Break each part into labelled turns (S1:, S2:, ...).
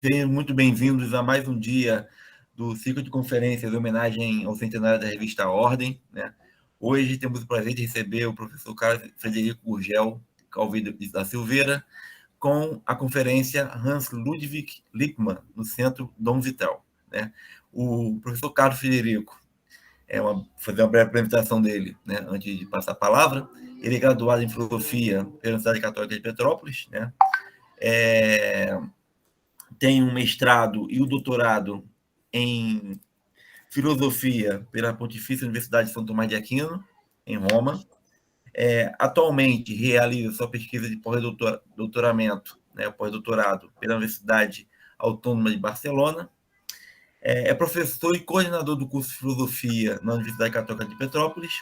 S1: Sejam muito bem-vindos a mais um dia do ciclo de conferências em homenagem ao centenário da revista Ordem, né? Hoje temos o prazer de receber o professor Carlos Frederico Gurgel Calvillo da Silveira com a conferência Hans Ludwig Lippmann, no Centro Dom Vital, né? O professor Carlos Frederico, fazer uma breve apresentação dele, né, antes de passar a palavra. Ele é graduado em Filosofia pela Universidade Católica de Petrópolis, né? Tem um mestrado e o doutorado em filosofia pela Pontifícia Universidade de São Tomás de Aquino, em Roma. Atualmente realiza sua pesquisa de pós-doutoramento, né, pós-doutorado, pela Universidade Autônoma de Barcelona. É professor e coordenador do curso de filosofia na Universidade Católica de Petrópolis,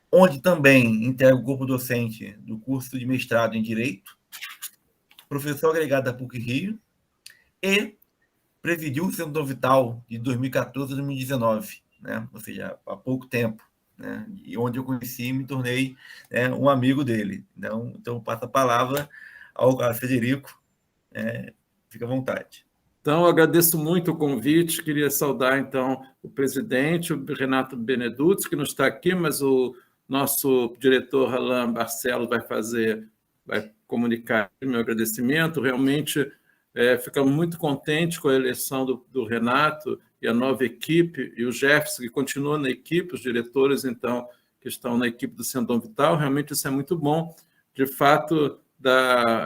S1: onde também integra o corpo docente do curso de mestrado em Direito, professor agregado da PUC-Rio e presidiu o Centro Dom Vital de 2014 a 2019, né? Ou seja, há pouco tempo, né? E onde eu conheci e me tornei, né, um amigo dele. Então passo a palavra ao Frederico, fica à vontade.
S2: Então, eu agradeço muito o convite, queria saudar, então, o presidente, o Renato Benedutti, que não está aqui, mas o nosso diretor, Alain Barcelos, vai comunicar o meu agradecimento. Realmente, ficamos muito contentes com a eleição do Renato e a nova equipe, e o Jefferson, que continua na equipe, os diretores, então, que estão na equipe do Centro Dom Vital. Realmente, isso é muito bom. De fato,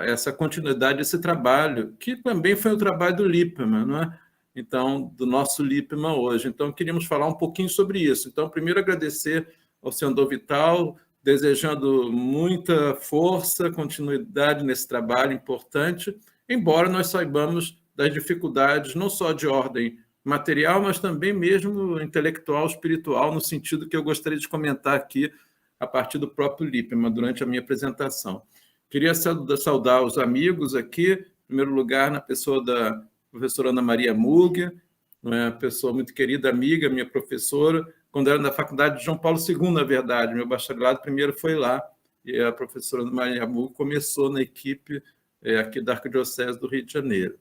S2: essa continuidade desse trabalho, que também foi o trabalho do Lippmann, não é? Então, do nosso Lippmann hoje. Então, queríamos falar um pouquinho sobre isso. Então, primeiro, agradecer ao senhor Dom Vital, desejando muita força, continuidade nesse trabalho importante, embora nós saibamos das dificuldades, não só de ordem material, mas também mesmo intelectual, espiritual, no sentido que eu gostaria de comentar aqui a partir do próprio Lippmann, durante a minha apresentação. Queria saudar os amigos aqui, em primeiro lugar, na pessoa da professora Ana Maria Mugger, uma pessoa muito querida, amiga, minha professora, quando era na faculdade de João Paulo II, na verdade. Meu bacharelado primeiro foi lá, e a professora Ana Maria Mugger começou na equipe aqui da Arquidiocese do Rio de Janeiro.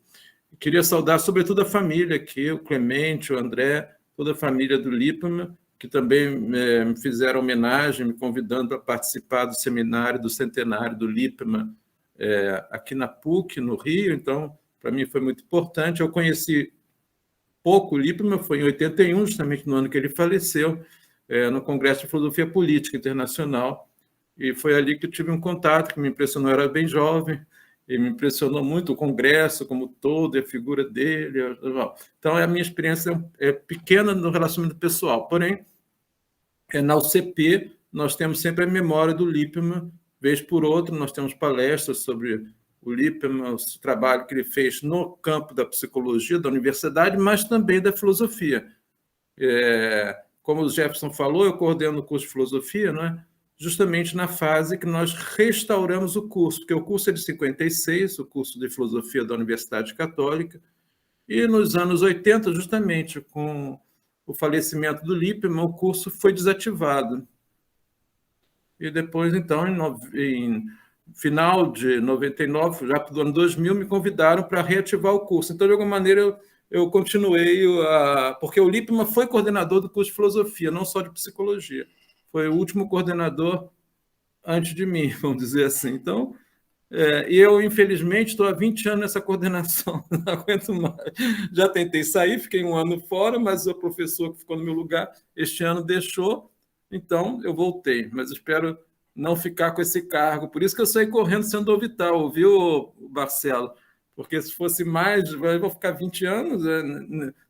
S2: Queria saudar, sobretudo, a família aqui, o Clemente, o André, toda a família do Lippmann, que também me fizeram homenagem, me convidando para participar do seminário do centenário do Lippmann, aqui na PUC, no Rio. Então, para mim foi muito importante. Eu conheci pouco o Lippmann, foi em 81, justamente no ano que ele faleceu, no Congresso de Filosofia Política Internacional, e foi ali que eu tive um contato que me impressionou. Eu era bem jovem, e me impressionou muito o Congresso como todo, e a figura dele. Então, a minha experiência é pequena no relacionamento pessoal, porém, na UCP, nós temos sempre a memória do Lippmann, vez por outra, nós temos palestras sobre o Lippmann, o trabalho que ele fez no campo da psicologia da universidade, mas também da filosofia. Como o Jefferson falou, eu coordeno o curso de filosofia, não é? Justamente na fase que nós restauramos o curso, porque o curso é de 56, o curso de filosofia da Universidade Católica, e nos anos 80, justamente com o falecimento do Lippmann, o curso foi desativado. E depois, então, em final de 99, já para o ano 2000, me convidaram para reativar o curso. Então, de alguma maneira, eu continuei, porque o Lippmann foi coordenador do curso de filosofia, não só de psicologia. Foi o último coordenador antes de mim, vamos dizer assim. Então, eu, infelizmente, estou há 20 anos nessa coordenação, não aguento mais. Já tentei sair, fiquei um ano fora, mas o professor que ficou no meu lugar este ano deixou, então eu voltei, mas espero não ficar com esse cargo. Por isso que eu saí correndo sendo orbital, viu, Marcelo? Porque se fosse mais, eu vou ficar 20 anos,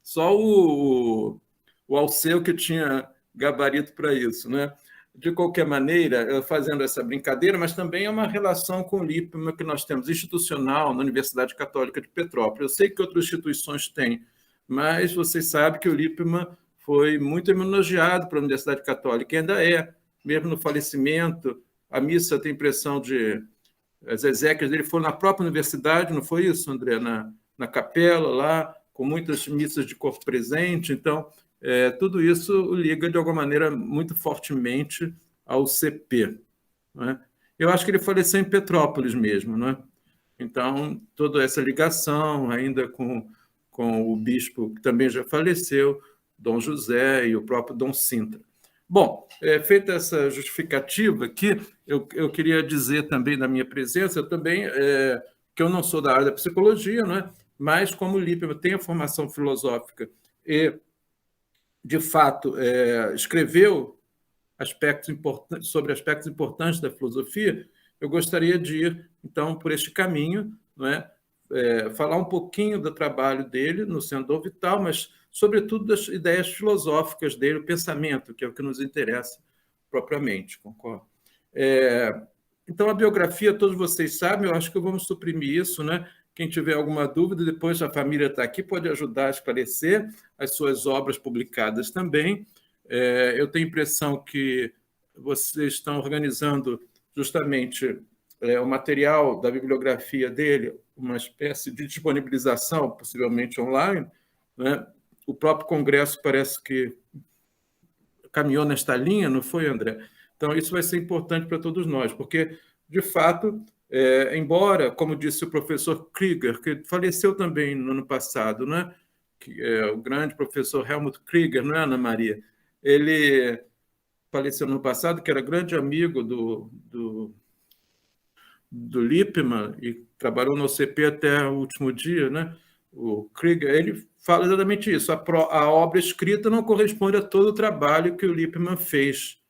S2: só o Alceu que tinha gabarito para isso, né? De qualquer maneira, fazendo essa brincadeira, mas também é uma relação com o Lippmann que nós temos institucional na Universidade Católica de Petrópolis. Eu sei que outras instituições têm, mas vocês sabem que o Lippmann foi muito homenageado pela Universidade Católica, e ainda é, mesmo no falecimento. A missa tem impressão de... As exéquias dele foram na própria universidade, não foi isso, André? Na capela lá, com muitas missas de corpo presente. Então, tudo isso liga, de alguma maneira, muito fortemente ao CP. Não é? Eu acho que ele faleceu em Petrópolis mesmo, não é? Então, toda essa ligação, ainda com o bispo, que também já faleceu, Dom José e o próprio Dom Sintra. Bom, feita essa justificativa aqui, eu queria dizer também da minha presença, que eu não sou da área da psicologia, né? Mas como o Lippmann tem a formação filosófica e, de fato, escreveu sobre aspectos importantes da filosofia, eu gostaria de ir, então, por este caminho, não é? Falar um pouquinho do trabalho dele no Centro Vital, mas, sobretudo, das ideias filosóficas dele, o pensamento, que é o que nos interessa propriamente, concordo? Então, a biografia, todos vocês sabem, eu acho que vamos suprimir isso, né? Quem tiver alguma dúvida, depois a família está aqui, pode ajudar a esclarecer as suas obras publicadas também. Eu tenho a impressão que vocês estão organizando justamente o material da bibliografia dele, uma espécie de disponibilização, possivelmente online, né? O próprio Congresso parece que caminhou nesta linha, não foi, André? Então, isso vai ser importante para todos nós, porque, de fato, embora, como disse o professor Krieger, que faleceu também no ano passado, né? Que é o grande professor Helmut Krieger, não é, Ana Maria? Ele faleceu no ano passado, que era grande amigo do Lippmann e trabalhou no OCP até o último dia, né? O Krieger, ele fala exatamente isso. A obra escrita não corresponde a todo o trabalho que o Lippmann fez,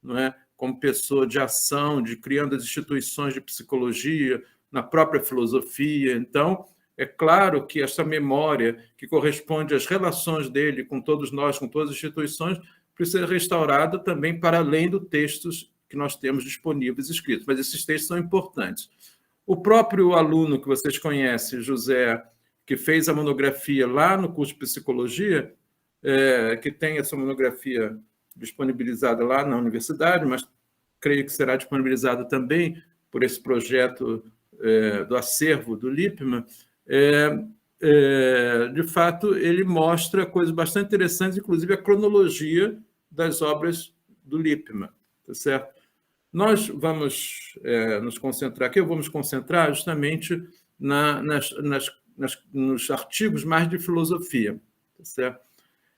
S2: não é? Como pessoa de ação, de criando as instituições de psicologia, na própria filosofia. Então, é claro que essa memória, que corresponde às relações dele com todos nós, com todas as instituições, precisa ser restaurada também para além dos textos que nós temos disponíveis escritos. Mas esses textos são importantes. O próprio aluno que vocês conhecem, José, que fez a monografia lá no curso de psicologia, que tem essa monografia disponibilizada lá na universidade, mas creio que será disponibilizada também por esse projeto do acervo do Lippmann, de fato, ele mostra coisas bastante interessantes, inclusive a cronologia das obras do Lippmann, tá certo? Nós vamos nos concentrar aqui, eu vou me concentrar justamente nos artigos mais de filosofia, tá certo?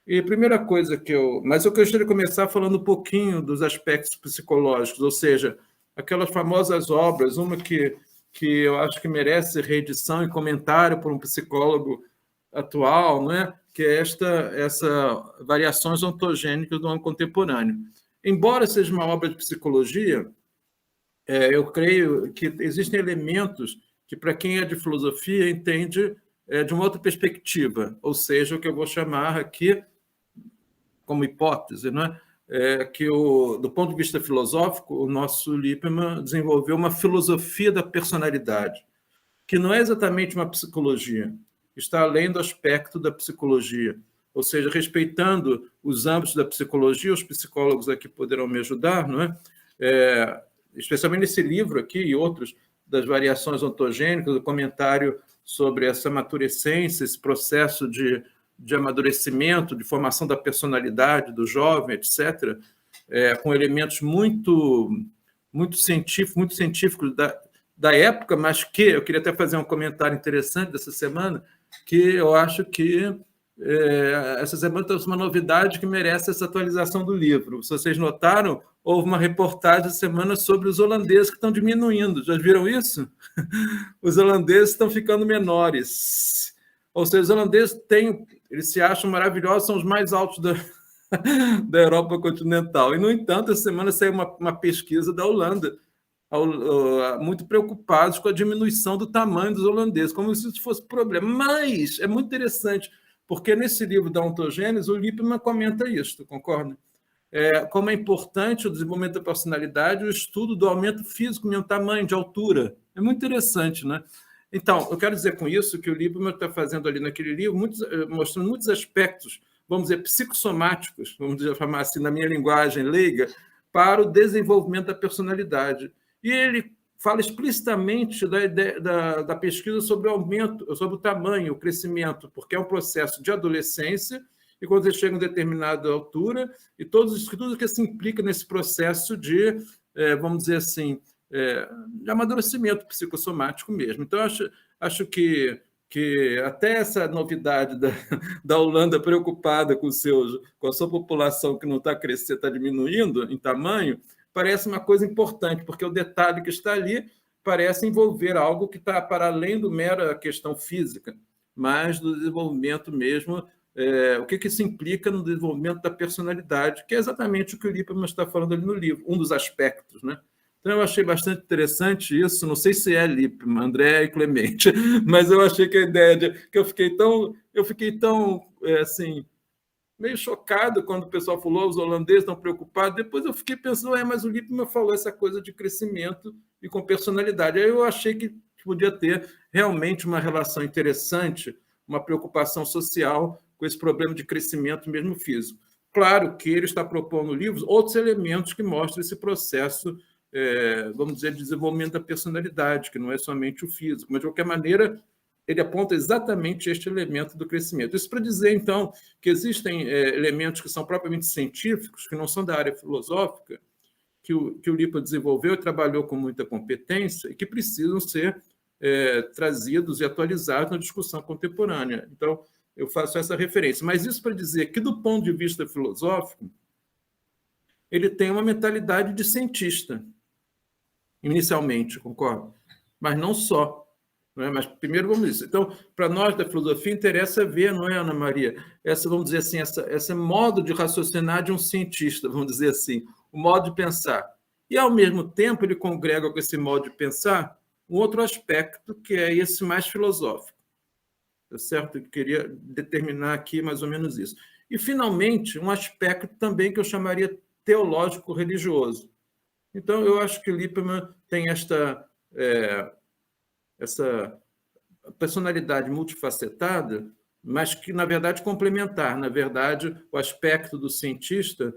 S2: E a primeira coisa Mas eu gostaria de começar falando um pouquinho dos aspectos psicológicos, ou seja, aquelas famosas obras, uma que eu acho que merece reedição e comentário por um psicólogo atual, não é? Que é essa Variações Ontogênicas do Homem Contemporâneo. Embora seja uma obra de psicologia, eu creio que existem elementos que, para quem é de filosofia, entende de uma outra perspectiva, ou seja, o que eu vou chamar aqui como hipótese, né? Que, do ponto de vista filosófico, o nosso Lippmann desenvolveu uma filosofia da personalidade, que não é exatamente uma psicologia, está além do aspecto da psicologia, ou seja, respeitando os âmbitos da psicologia, os psicólogos aqui poderão me ajudar, não é? Especialmente nesse livro aqui e outros, das variações ontogênicas, o comentário sobre essa maturescência, esse processo de amadurecimento, de formação da personalidade do jovem, etc., com elementos muito científicos da época, mas que eu queria até fazer um comentário interessante dessa semana, que eu acho que essa semana trouxe uma novidade que merece essa atualização do livro. Se vocês notaram, houve uma reportagem essa semana sobre os holandeses que estão diminuindo. Já viram isso? Os holandeses estão ficando menores. Ou seja, os holandeses eles se acham maravilhosos, são os mais altos da Europa continental. E, no entanto, essa semana saiu uma pesquisa da Holanda, muito preocupados com a diminuição do tamanho dos holandeses, como se isso fosse problema. Mas é muito interessante, porque nesse livro da Ontogênese, o Lippmann comenta isso, concorda? Como é importante o desenvolvimento da personalidade, o estudo do aumento físico, de tamanho, de altura. É muito interessante, né? Então, eu quero dizer com isso que o Lippmann está fazendo ali naquele livro, mostrando muitos aspectos, vamos dizer, psicossomáticos, vamos chamar assim, na minha linguagem leiga, para o desenvolvimento da personalidade. E ele fala explicitamente da pesquisa sobre o aumento, sobre o tamanho, o crescimento, porque é um processo de adolescência, e quando você chega a uma determinada altura, e tudo que se implica nesse processo de, vamos dizer assim, de amadurecimento psicossomático mesmo. Então, acho que até essa novidade da Holanda preocupada com a sua população que não está crescendo, está diminuindo em tamanho, parece uma coisa importante, porque o detalhe que está ali parece envolver algo que está para além do mera questão física, mas do desenvolvimento mesmo, o que isso implica no desenvolvimento da personalidade, que é exatamente o que o Lippmann está falando ali no livro, um dos aspectos, né? Então, eu achei bastante interessante isso. Não sei se é Lippmann, André e Clemente, mas eu achei que a ideia que eu fiquei tão assim, meio chocado quando o pessoal falou, os holandeses estão preocupados. Depois eu fiquei pensando, mas o Lippmann falou essa coisa de crescimento e com personalidade. Aí eu achei que podia ter realmente uma relação interessante, uma preocupação social com esse problema de crescimento mesmo físico. Claro que ele está propondo no livro outros elementos que mostram esse processo, vamos dizer, de desenvolvimento da personalidade, que não é somente o físico, mas, de qualquer maneira, ele aponta exatamente este elemento do crescimento. Isso para dizer, então, que existem elementos que são propriamente científicos, que não são da área filosófica, que o Lippmann desenvolveu e trabalhou com muita competência e que precisam ser trazidos e atualizados na discussão contemporânea. Então, eu faço essa referência. Mas isso para dizer que, do ponto de vista filosófico, ele tem uma mentalidade de cientista, inicialmente, concordo? Mas não só. Não é? Mas primeiro vamos dizer. Então, para nós da filosofia, interessa ver, não é, Ana Maria? Vamos dizer assim, esse modo de raciocinar de um cientista, vamos dizer assim, o modo de pensar. E, ao mesmo tempo, ele congrega com esse modo de pensar um outro aspecto, que é esse mais filosófico. Tá certo? Eu queria determinar aqui mais ou menos isso. E, finalmente, um aspecto também que eu chamaria teológico-religioso. Então, eu acho que Lippmann tem essa personalidade multifacetada, mas que, na verdade, complementar. Na verdade, o aspecto do cientista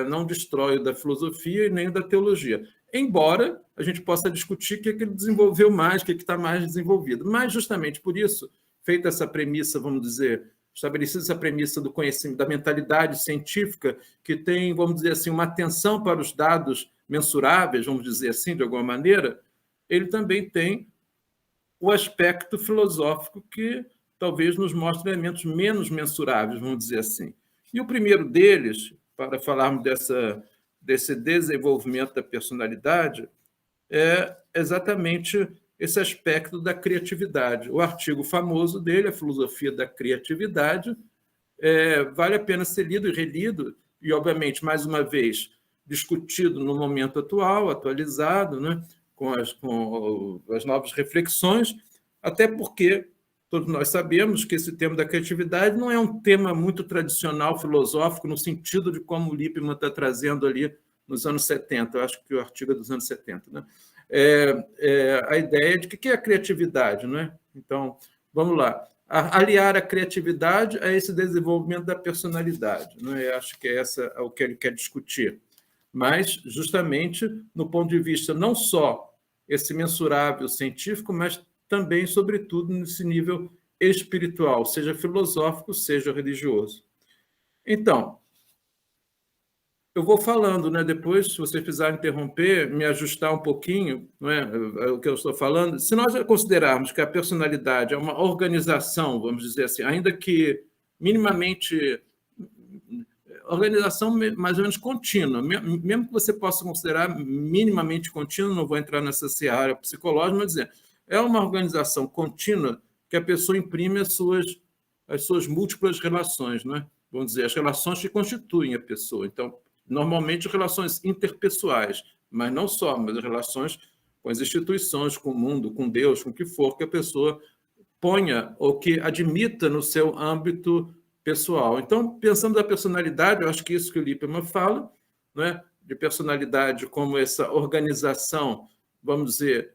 S2: não destrói o da filosofia e nem o da teologia. Embora a gente possa discutir o que ele desenvolveu mais, o que está mais desenvolvido. Mas, justamente por isso, feita essa premissa, vamos dizer, estabelecida essa premissa do conhecimento, da mentalidade científica, que tem, vamos dizer assim, uma atenção para os dados mensuráveis, vamos dizer assim, de alguma maneira, ele também tem o aspecto filosófico que talvez nos mostre elementos menos mensuráveis, vamos dizer assim. E o primeiro deles, para falarmos desse desenvolvimento da personalidade, é exatamente esse aspecto da criatividade. O artigo famoso dele, A Filosofia da Criatividade, vale a pena ser lido e relido, e, obviamente, mais uma vez, discutido no momento atual, atualizado, né? com as novas reflexões, até porque todos nós sabemos que esse tema da criatividade não é um tema muito tradicional filosófico, no sentido de como o Lippmann está trazendo ali nos anos 70, eu acho que o artigo é dos anos 70, né? A ideia de que é a criatividade, não é? Então, vamos lá. Aliar a criatividade a esse desenvolvimento da personalidade, não é? Eu acho que é o que ele quer discutir. Mas, justamente, no ponto de vista não só esse mensurável científico, mas também, sobretudo, nesse nível espiritual, seja filosófico, seja religioso. Então, eu vou falando, né? Depois, se vocês precisarem interromper, me ajustar um pouquinho, não é? O que eu estou falando. Se nós considerarmos que a personalidade é uma organização, vamos dizer assim, ainda que minimamente organização mais ou menos contínua, mesmo que você possa considerar minimamente contínua, não vou entrar nessa seara psicológica, mas dizer, é uma organização contínua que a pessoa imprime as suas múltiplas relações, não é? Vamos dizer, as relações que constituem a pessoa. Então, normalmente relações interpessoais, mas não só, mas as relações com as instituições, com o mundo, com Deus, com o que for que a pessoa ponha ou que admita no seu âmbito pessoal. Então, pensando na personalidade, eu acho que isso que o Lippmann fala, né, de personalidade como essa organização, vamos dizer,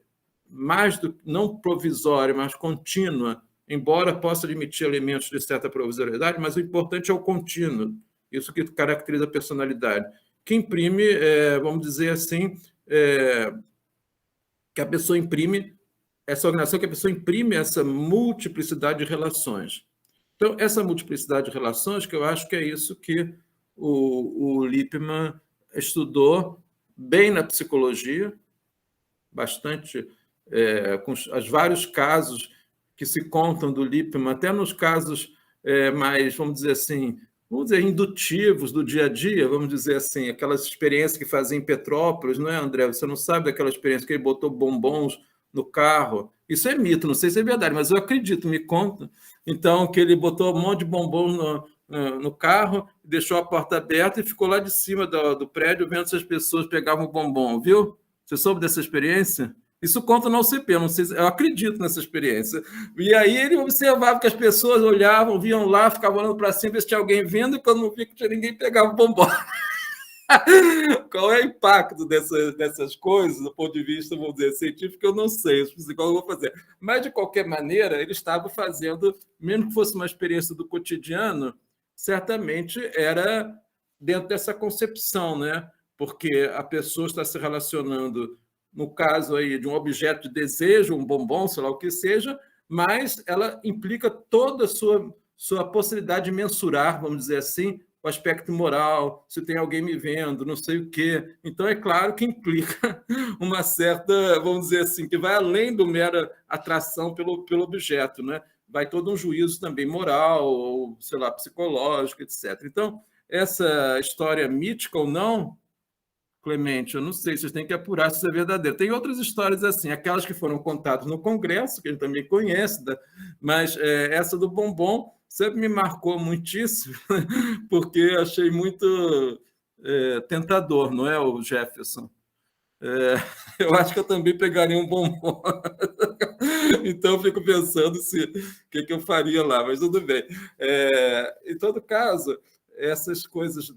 S2: mais do não provisória, mas contínua, embora possa admitir elementos de certa provisoriedade, mas o importante é o contínuo, isso que caracteriza a personalidade, que imprime, vamos dizer assim, que a pessoa imprime, essa organização que a pessoa imprime essa multiplicidade de relações. Então, essa multiplicidade de relações, que eu acho que é isso que o Lippmann estudou bem na psicologia, bastante com os vários casos que se contam do Lippmann, até nos casos mais, vamos dizer assim, indutivos do dia a dia, vamos dizer assim, aquelas experiências que fazia em Petrópolis, não é, André? Você não sabe daquela experiência que ele botou bombons no carro. Isso é mito, não sei se é verdade, mas eu acredito, me conta. Então, que ele botou um monte de bombons no carro, deixou a porta aberta e ficou lá de cima do prédio vendo se as pessoas pegavam o bombom, viu? Você soube dessa experiência? Isso conta no UCP, eu não sei, eu acredito nessa experiência. E aí ele observava que as pessoas olhavam, viam lá, ficavam olhando para cima, ver se tinha alguém vendo, e quando não via que tinha ninguém, pegava o bombom. Qual é o impacto dessas coisas, do ponto de vista, vamos dizer, científico, eu não sei, qual eu vou fazer. Mas, de qualquer maneira, ele estava fazendo, mesmo que fosse uma experiência do cotidiano, certamente era dentro dessa concepção, né? Porque a pessoa está se relacionando, no caso aí de um objeto de desejo, um bombom, sei lá o que seja, mas ela implica toda a sua possibilidade de mensurar, vamos dizer assim, o aspecto moral, se tem alguém me vendo, não sei o quê. Então, é claro que implica uma certa, vamos dizer assim, que vai além do mera atração pelo objeto, né? Vai todo um juízo também moral, ou, sei lá, psicológico, etc. Então, essa história mítica ou não, Clemente, eu não sei, vocês têm que apurar se isso é verdadeiro. Tem outras histórias assim, aquelas que foram contadas no Congresso, que a gente também conhece, mas essa do bombom sempre me marcou muitíssimo, porque achei muito tentador, não é, o Jefferson? Eu acho que eu também pegaria um bombom. Então, eu fico pensando o que eu faria lá, mas tudo bem. Em todo caso, essas coisas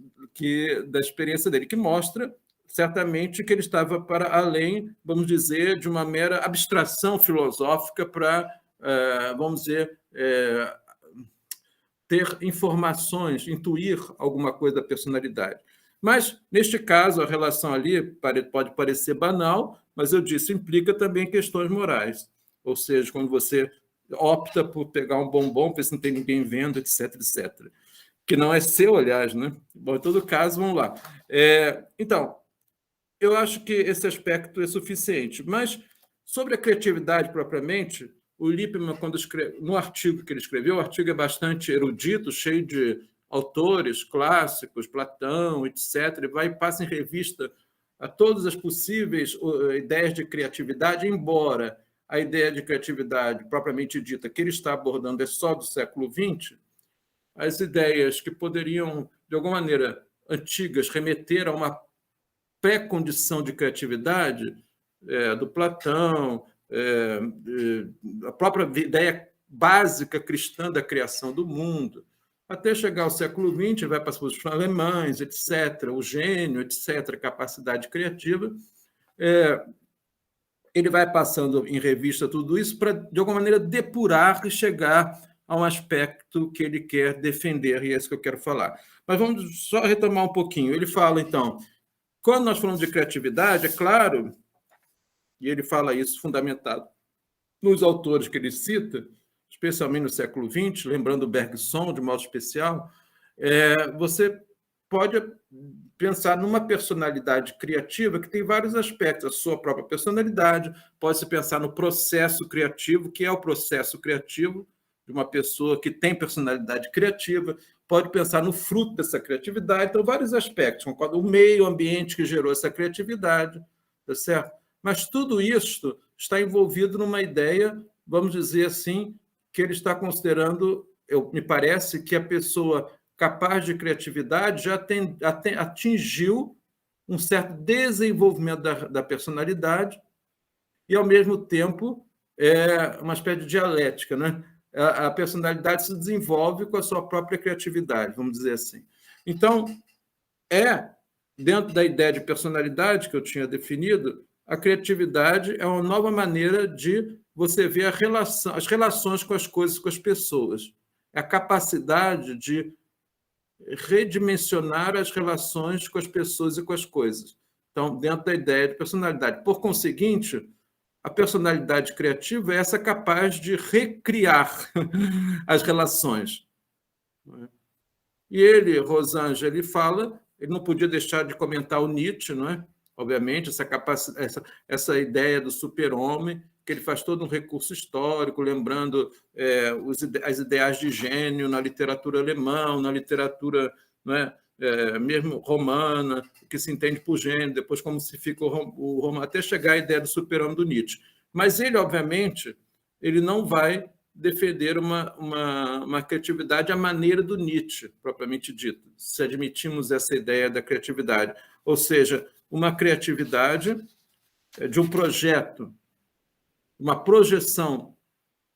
S2: da experiência dele, que mostra certamente que ele estava para além, vamos dizer, de uma mera abstração filosófica para, vamos dizer, ter informações, intuir alguma coisa da personalidade. Mas, neste caso, a relação ali pode parecer banal, mas eu disse, implica também questões morais. Ou seja, quando você opta por pegar um bombom, ver se não tem ninguém vendo, etc, etc. Que não é seu, aliás, né? Bom, em todo caso, vamos lá. Então, eu acho que esse aspecto é suficiente. Mas, sobre a criatividade propriamente, o Lippmann, no artigo que ele escreveu, o artigo é bastante erudito, cheio de autores clássicos, Platão, etc. Ele vai e passa em revista a todas as possíveis ideias de criatividade, embora a ideia de criatividade propriamente dita que ele está abordando é só do século XX, as ideias que poderiam, de alguma maneira, antigas, remeter a uma pré-condição de criatividade do Platão, a própria ideia básica cristã da criação do mundo, até chegar ao século XX, vai para os alemães, etc., o gênio, etc., capacidade criativa, ele vai passando em revista tudo isso para, de alguma maneira, depurar e chegar a um aspecto que ele quer defender, e é isso que eu quero falar. Mas vamos só retomar um pouquinho. Ele fala, então, quando nós falamos de criatividade, é claro, e ele fala isso fundamentado nos autores que ele cita, especialmente no século XX, lembrando Bergson de modo especial, você pode pensar numa personalidade criativa que tem vários aspectos, a sua própria personalidade, pode-se pensar no processo criativo, que é o processo criativo de uma pessoa que tem personalidade criativa, pode pensar no fruto dessa criatividade, então vários aspectos, o meio ambiente que gerou essa criatividade, tá certo? Mas tudo isso está envolvido numa ideia, vamos dizer assim, que ele está considerando, me parece que a pessoa capaz de criatividade já atingiu um certo desenvolvimento da personalidade e, ao mesmo tempo, uma espécie de dialética, né? A personalidade se desenvolve com a sua própria criatividade, vamos dizer assim. Então, dentro da ideia de personalidade que eu tinha definido, a criatividade é uma nova maneira de você ver as relações com as coisas, com as pessoas. É a capacidade de redimensionar as relações com as pessoas e com as coisas. Então, dentro da ideia de personalidade. Por conseguinte, a personalidade criativa é essa capaz de recriar as relações. E ele, Rosângela, ele não podia deixar de comentar o Nietzsche, não é? obviamente, essa ideia do super-homem, que ele faz todo um recurso histórico, lembrando as ideais de gênio na literatura alemã, na literatura, não é, mesmo romana, que se entende por gênio, depois como se fica o romano, até chegar à ideia do super-homem do Nietzsche. Mas ele, obviamente, ele não vai defender uma criatividade à maneira do Nietzsche, propriamente dito, se admitimos essa ideia da criatividade. Ou seja, uma criatividade de um projeto, uma projeção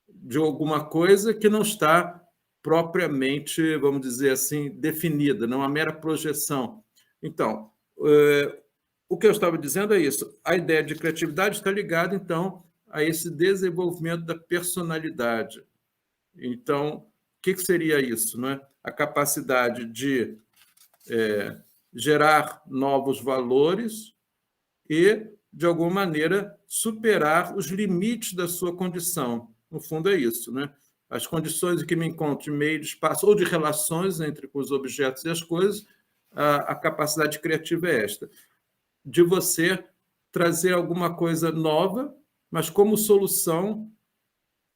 S2: de alguma coisa que não está propriamente, vamos dizer assim, definida, não é uma mera projeção. Então, o que eu estava dizendo é isso. A ideia de criatividade está ligada, então, a esse desenvolvimento da personalidade. Então, o que seria isso, não é? A capacidade de gerar novos valores e, de alguma maneira, superar os limites da sua condição. No fundo, é isso, né? As condições em que me encontro de meio de espaço ou de relações entre os objetos e as coisas, a capacidade criativa é esta, de você trazer alguma coisa nova, mas como solução,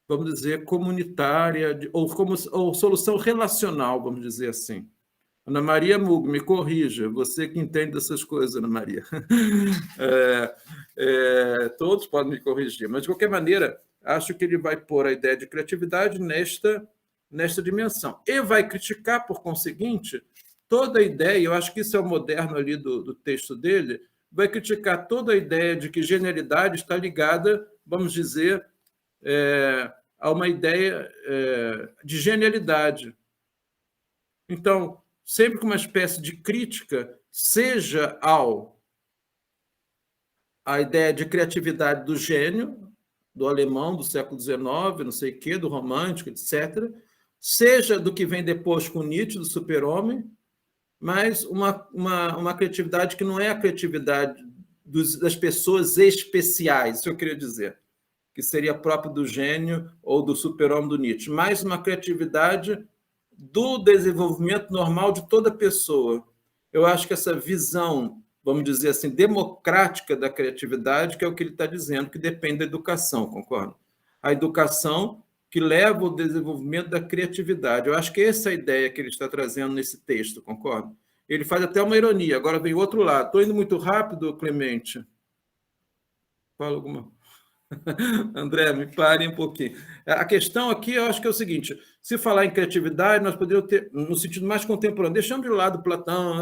S2: vamos dizer, comunitária, ou solução relacional, vamos dizer assim. Ana Maria Mug, me corrija, você que entende dessas coisas, Ana Maria. Todos podem me corrigir, mas, de qualquer maneira, acho que ele vai pôr a ideia de criatividade nesta dimensão. E vai criticar, por conseguinte, toda a ideia, eu acho que isso é o moderno ali do texto dele, vai criticar toda a ideia de que genialidade está ligada, vamos dizer, a uma ideia de genialidade. Então, sempre com uma espécie de crítica, seja a ideia de criatividade do gênio, do alemão do século XIX, não sei o quê, do romântico, etc., seja do que vem depois com Nietzsche, do super-homem, mas uma criatividade que não é a criatividade das pessoas especiais, isso eu queria dizer, que seria próprio do gênio ou do super-homem do Nietzsche, mas uma criatividade do desenvolvimento normal de toda pessoa. Eu acho que essa visão, vamos dizer assim, democrática da criatividade, que é o que ele está dizendo, que depende da educação, concorda? A educação que leva ao desenvolvimento da criatividade. Eu acho que essa é a ideia que ele está trazendo nesse texto, concorda? Ele faz até uma ironia. Agora vem o outro lado. Estou indo muito rápido, Clemente? Fala alguma... André, me pare um pouquinho. A questão aqui, eu acho que é o seguinte, se falar em criatividade, nós poderíamos ter, no sentido mais contemporâneo, deixamos de lado Platão,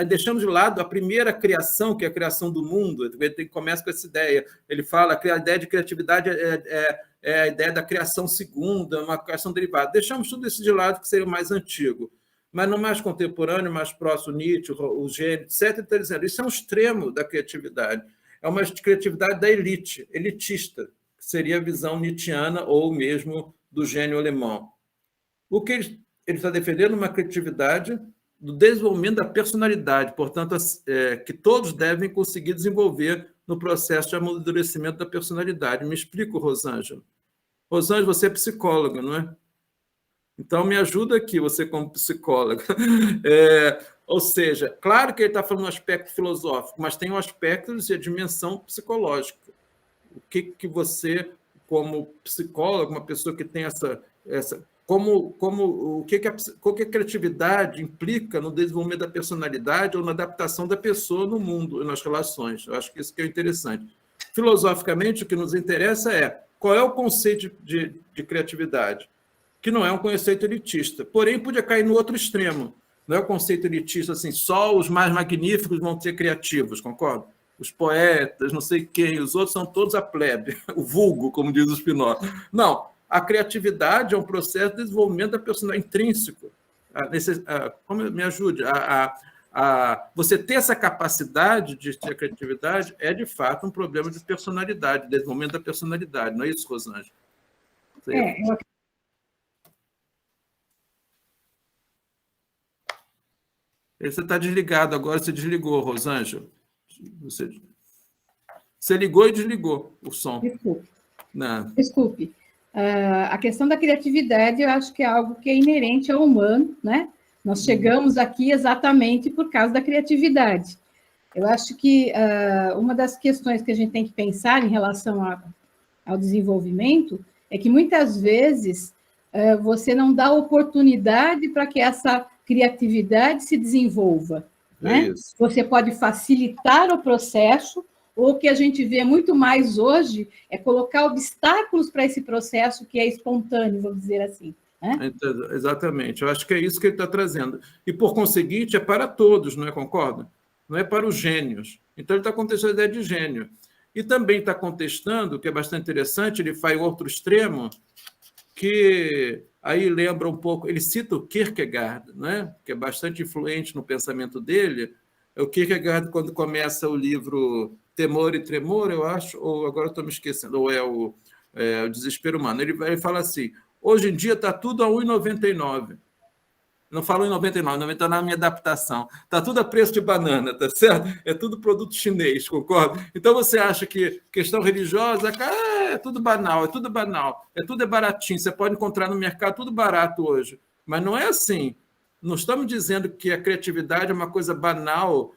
S2: deixamos de lado a primeira criação, que é a criação do mundo, ele começa com essa ideia, ele fala que a ideia de criatividade é a ideia da criação segunda, uma criação derivada. Deixamos tudo isso de lado, que seria o mais antigo. Mas no mais contemporâneo, mais próximo, Nietzsche, o gênio, etc., ele está dizendo, isso é um extremo da criatividade. É uma criatividade da elite, elitista, que seria a visão nietzschiana ou mesmo do gênio alemão. O que ele está defendendo é uma criatividade do desenvolvimento da personalidade, portanto, que todos devem conseguir desenvolver no processo de amadurecimento da personalidade. Me explico, Rosângela? Rosângela, você é psicóloga, não é? Então, me ajuda aqui, você como psicóloga. Ou seja, claro que ele está falando um aspecto filosófico, mas tem um aspecto de dimensão psicológica. O que você, como psicólogo, uma pessoa que tem o que a criatividade implica no desenvolvimento da personalidade ou na adaptação da pessoa no mundo, nas relações. Eu acho que isso que é interessante. Filosoficamente, o que nos interessa é qual é o conceito de criatividade, que não é um conceito elitista, porém podia cair no outro extremo. Não é o conceito elitista assim, só os mais magníficos vão ser criativos, concorda? Os poetas, não sei quem, os outros são todos a plebe, o vulgo, como diz o Spinoza. Não, a criatividade é um processo de desenvolvimento da personalidade intrínseco. Me ajude, você ter essa capacidade de ter criatividade é, de fato, um problema de personalidade, desenvolvimento da personalidade, não é isso, Rosângela? Você está desligado agora, você desligou, Rosângela. Você ligou e desligou o som.
S3: Desculpe.
S2: Não.
S3: Desculpe. A questão da criatividade, eu acho que é algo que é inerente ao humano, né? Nós chegamos aqui exatamente por causa da criatividade. Eu acho que uma das questões que a gente tem que pensar em relação ao desenvolvimento é que, muitas vezes, você não dá oportunidade para que essa criatividade se desenvolva, né?
S2: isso.
S3: Você pode facilitar o processo, ou o que a gente vê muito mais hoje é colocar obstáculos para esse processo que é espontâneo, vamos dizer assim, né?
S2: Exatamente. Eu acho que é isso que ele está trazendo. E, por conseguinte, é para todos, não é? Concorda? Não é para os gênios. Então, ele está contestando a ideia de gênio. E também está contestando, que é bastante interessante, ele faz outro extremo, que aí lembra um pouco, ele cita o Kierkegaard, né? Que é bastante influente no pensamento dele. O Kierkegaard, quando começa o livro Temor e Tremor, eu acho, ou agora estou me esquecendo, ou é o Desespero Humano. Ele fala assim: hoje em dia está tudo a 1,99. Não falo em 99, 99 é a minha adaptação. Está tudo a preço de banana, tá certo? É tudo produto chinês, concorda? Então você acha que questão religiosa, é tudo banal, é tudo banal, tudo é baratinho, você pode encontrar no mercado tudo barato hoje. Mas não é assim. Não estamos dizendo que a criatividade é uma coisa banal,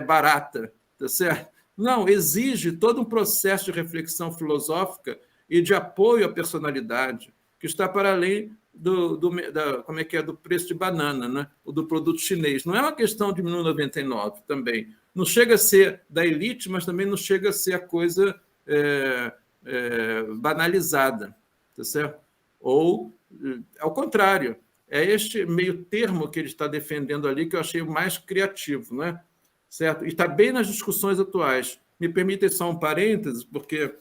S2: barata, tá certo? Não, exige todo um processo de reflexão filosófica e de apoio à personalidade, que está para além como é que é, do preço de banana, né? Ou do produto chinês. Não é uma questão de 1,99 também. Não chega a ser da elite, mas também não chega a ser a coisa banalizada, tá certo? Ou, ao contrário, é este meio termo que ele está defendendo ali que eu achei o mais criativo, né? Certo? E está bem nas discussões atuais. Me permitem só um parênteses, porque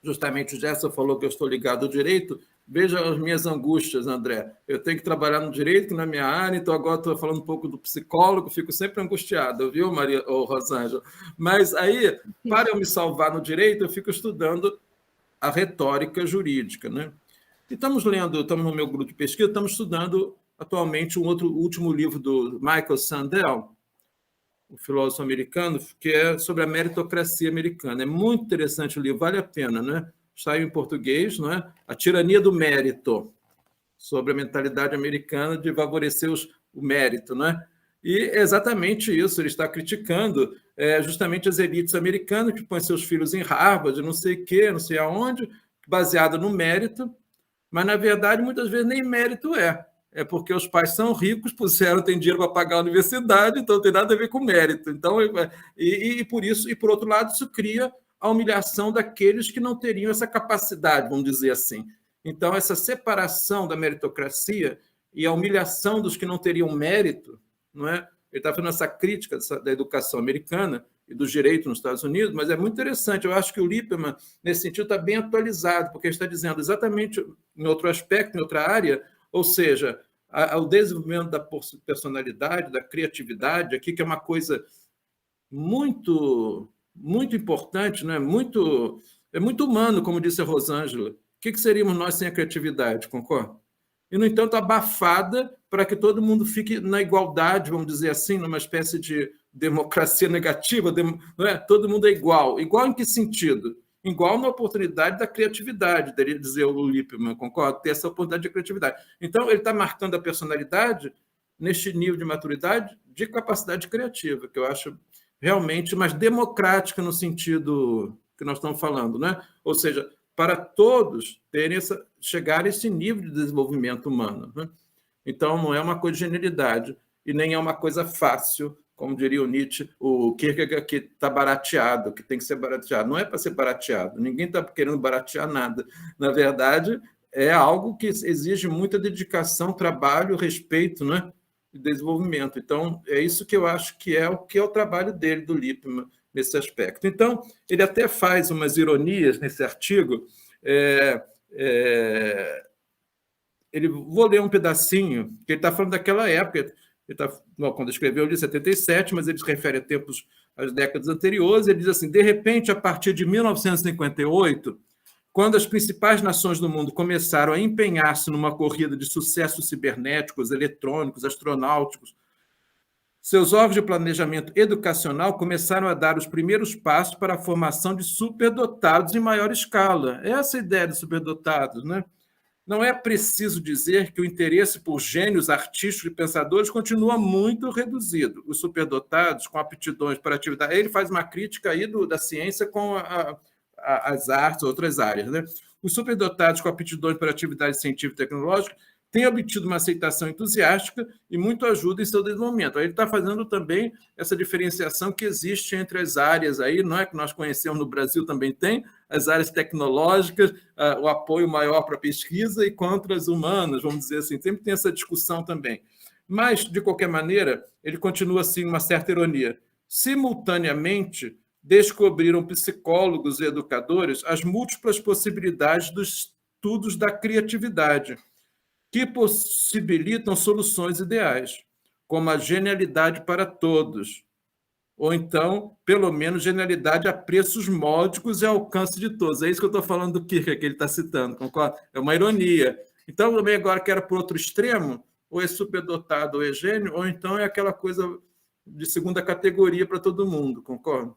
S2: justamente o Gerson falou que eu estou ligado ao direito. Veja as minhas angústias, André. Eu tenho que trabalhar no direito, na minha área, então agora estou falando um pouco do psicólogo, fico sempre angustiado, viu, Maria ou Rosângela? Mas aí, para eu me salvar no direito, eu fico estudando a retórica jurídica, né? E estamos no meu grupo de pesquisa, estamos estudando atualmente último livro do Michael Sandel, o filósofo americano, que é sobre a meritocracia americana. É muito interessante o livro, vale a pena, né? Saiu em português, não é? A Tirania do Mérito, sobre a mentalidade americana de favorecer o mérito, não é? E é exatamente isso, ele está criticando justamente as elites americanas que põem seus filhos em Harvard, não sei o quê, não sei aonde, baseado no mérito, mas, na verdade, muitas vezes nem mérito é porque os pais são ricos, têm dinheiro para pagar a universidade, então não tem nada a ver com mérito. Então, por isso, e por outro lado, isso cria a humilhação daqueles que não teriam essa capacidade, vamos dizer assim. Então, essa separação da meritocracia e a humilhação dos que não teriam mérito, não é? Ele está fazendo essa crítica da educação americana e do direito nos Estados Unidos, mas é muito interessante. Eu acho que o Lippmann, nesse sentido, está bem atualizado, porque ele está dizendo exatamente em outro aspecto, em outra área, ou seja, o desenvolvimento da personalidade, da criatividade, aqui que é uma coisa muito, muito importante, né? É muito humano, como disse a Rosângela. O que seríamos nós sem a criatividade, concorda? E, no entanto, abafada para que todo mundo fique na igualdade, vamos dizer assim, numa espécie de democracia negativa, não é? Todo mundo é igual. Igual em que sentido? Igual na oportunidade da criatividade, deveria dizer o Lippmann, concorda? Ter essa oportunidade de criatividade. Então, ele está marcando a personalidade neste nível de maturidade de capacidade criativa, que eu acho realmente mais democrática no sentido que nós estamos falando, né? Ou seja, para todos chegar a esse nível de desenvolvimento humano, né? Então, não é uma coisa de genialidade e nem é uma coisa fácil, como diria o Nietzsche, o Kierkegaard, que está barateado, que tem que ser barateado. Não é para ser barateado, ninguém está querendo baratear nada. Na verdade, é algo que exige muita dedicação, trabalho, respeito, né? E desenvolvimento. Então, é isso que eu acho que é o trabalho dele, do Lippmann, nesse aspecto. Então, ele até faz umas ironias nesse artigo. Vou ler um pedacinho, que ele está falando daquela época. Quando escreveu, ele diz 77, mas ele se refere a às décadas anteriores. Ele diz assim: de repente, a partir de 1958, quando as principais nações do mundo começaram a empenhar-se numa corrida de sucessos cibernéticos, eletrônicos, astronáuticos, seus órgãos de planejamento educacional começaram a dar os primeiros passos para a formação de superdotados em maior escala. Essa é a ideia de superdotados, né? não é preciso dizer que o interesse por gênios artísticos e pensadores continua muito reduzido. Os superdotados, com aptidões para atividade... Ele faz uma crítica aí da ciência com as artes, outras áreas, né? Os superdotados com aptidões para atividade científica e tecnológica têm obtido uma aceitação entusiástica e muito ajuda em seu desenvolvimento. Aí ele está fazendo também essa diferenciação que existe entre as áreas aí, não é que nós conhecemos no Brasil, também tem as áreas tecnológicas, o apoio maior para a pesquisa e contra as humanas, vamos dizer assim, sempre tem essa discussão também. Mas, de qualquer maneira, ele continua assim, uma certa ironia. Simultaneamente, descobriram psicólogos e educadores as múltiplas possibilidades dos estudos da criatividade, que possibilitam soluções ideais, como a genialidade para todos, ou então, pelo menos, genialidade a preços módicos e ao alcance de todos. É isso que eu estou falando do Kierkegaard, que ele está citando, concorda? É uma ironia. Então, também agora quero para o outro extremo, ou é superdotado ou é gênio, ou então é aquela coisa de segunda categoria para todo mundo, concorda?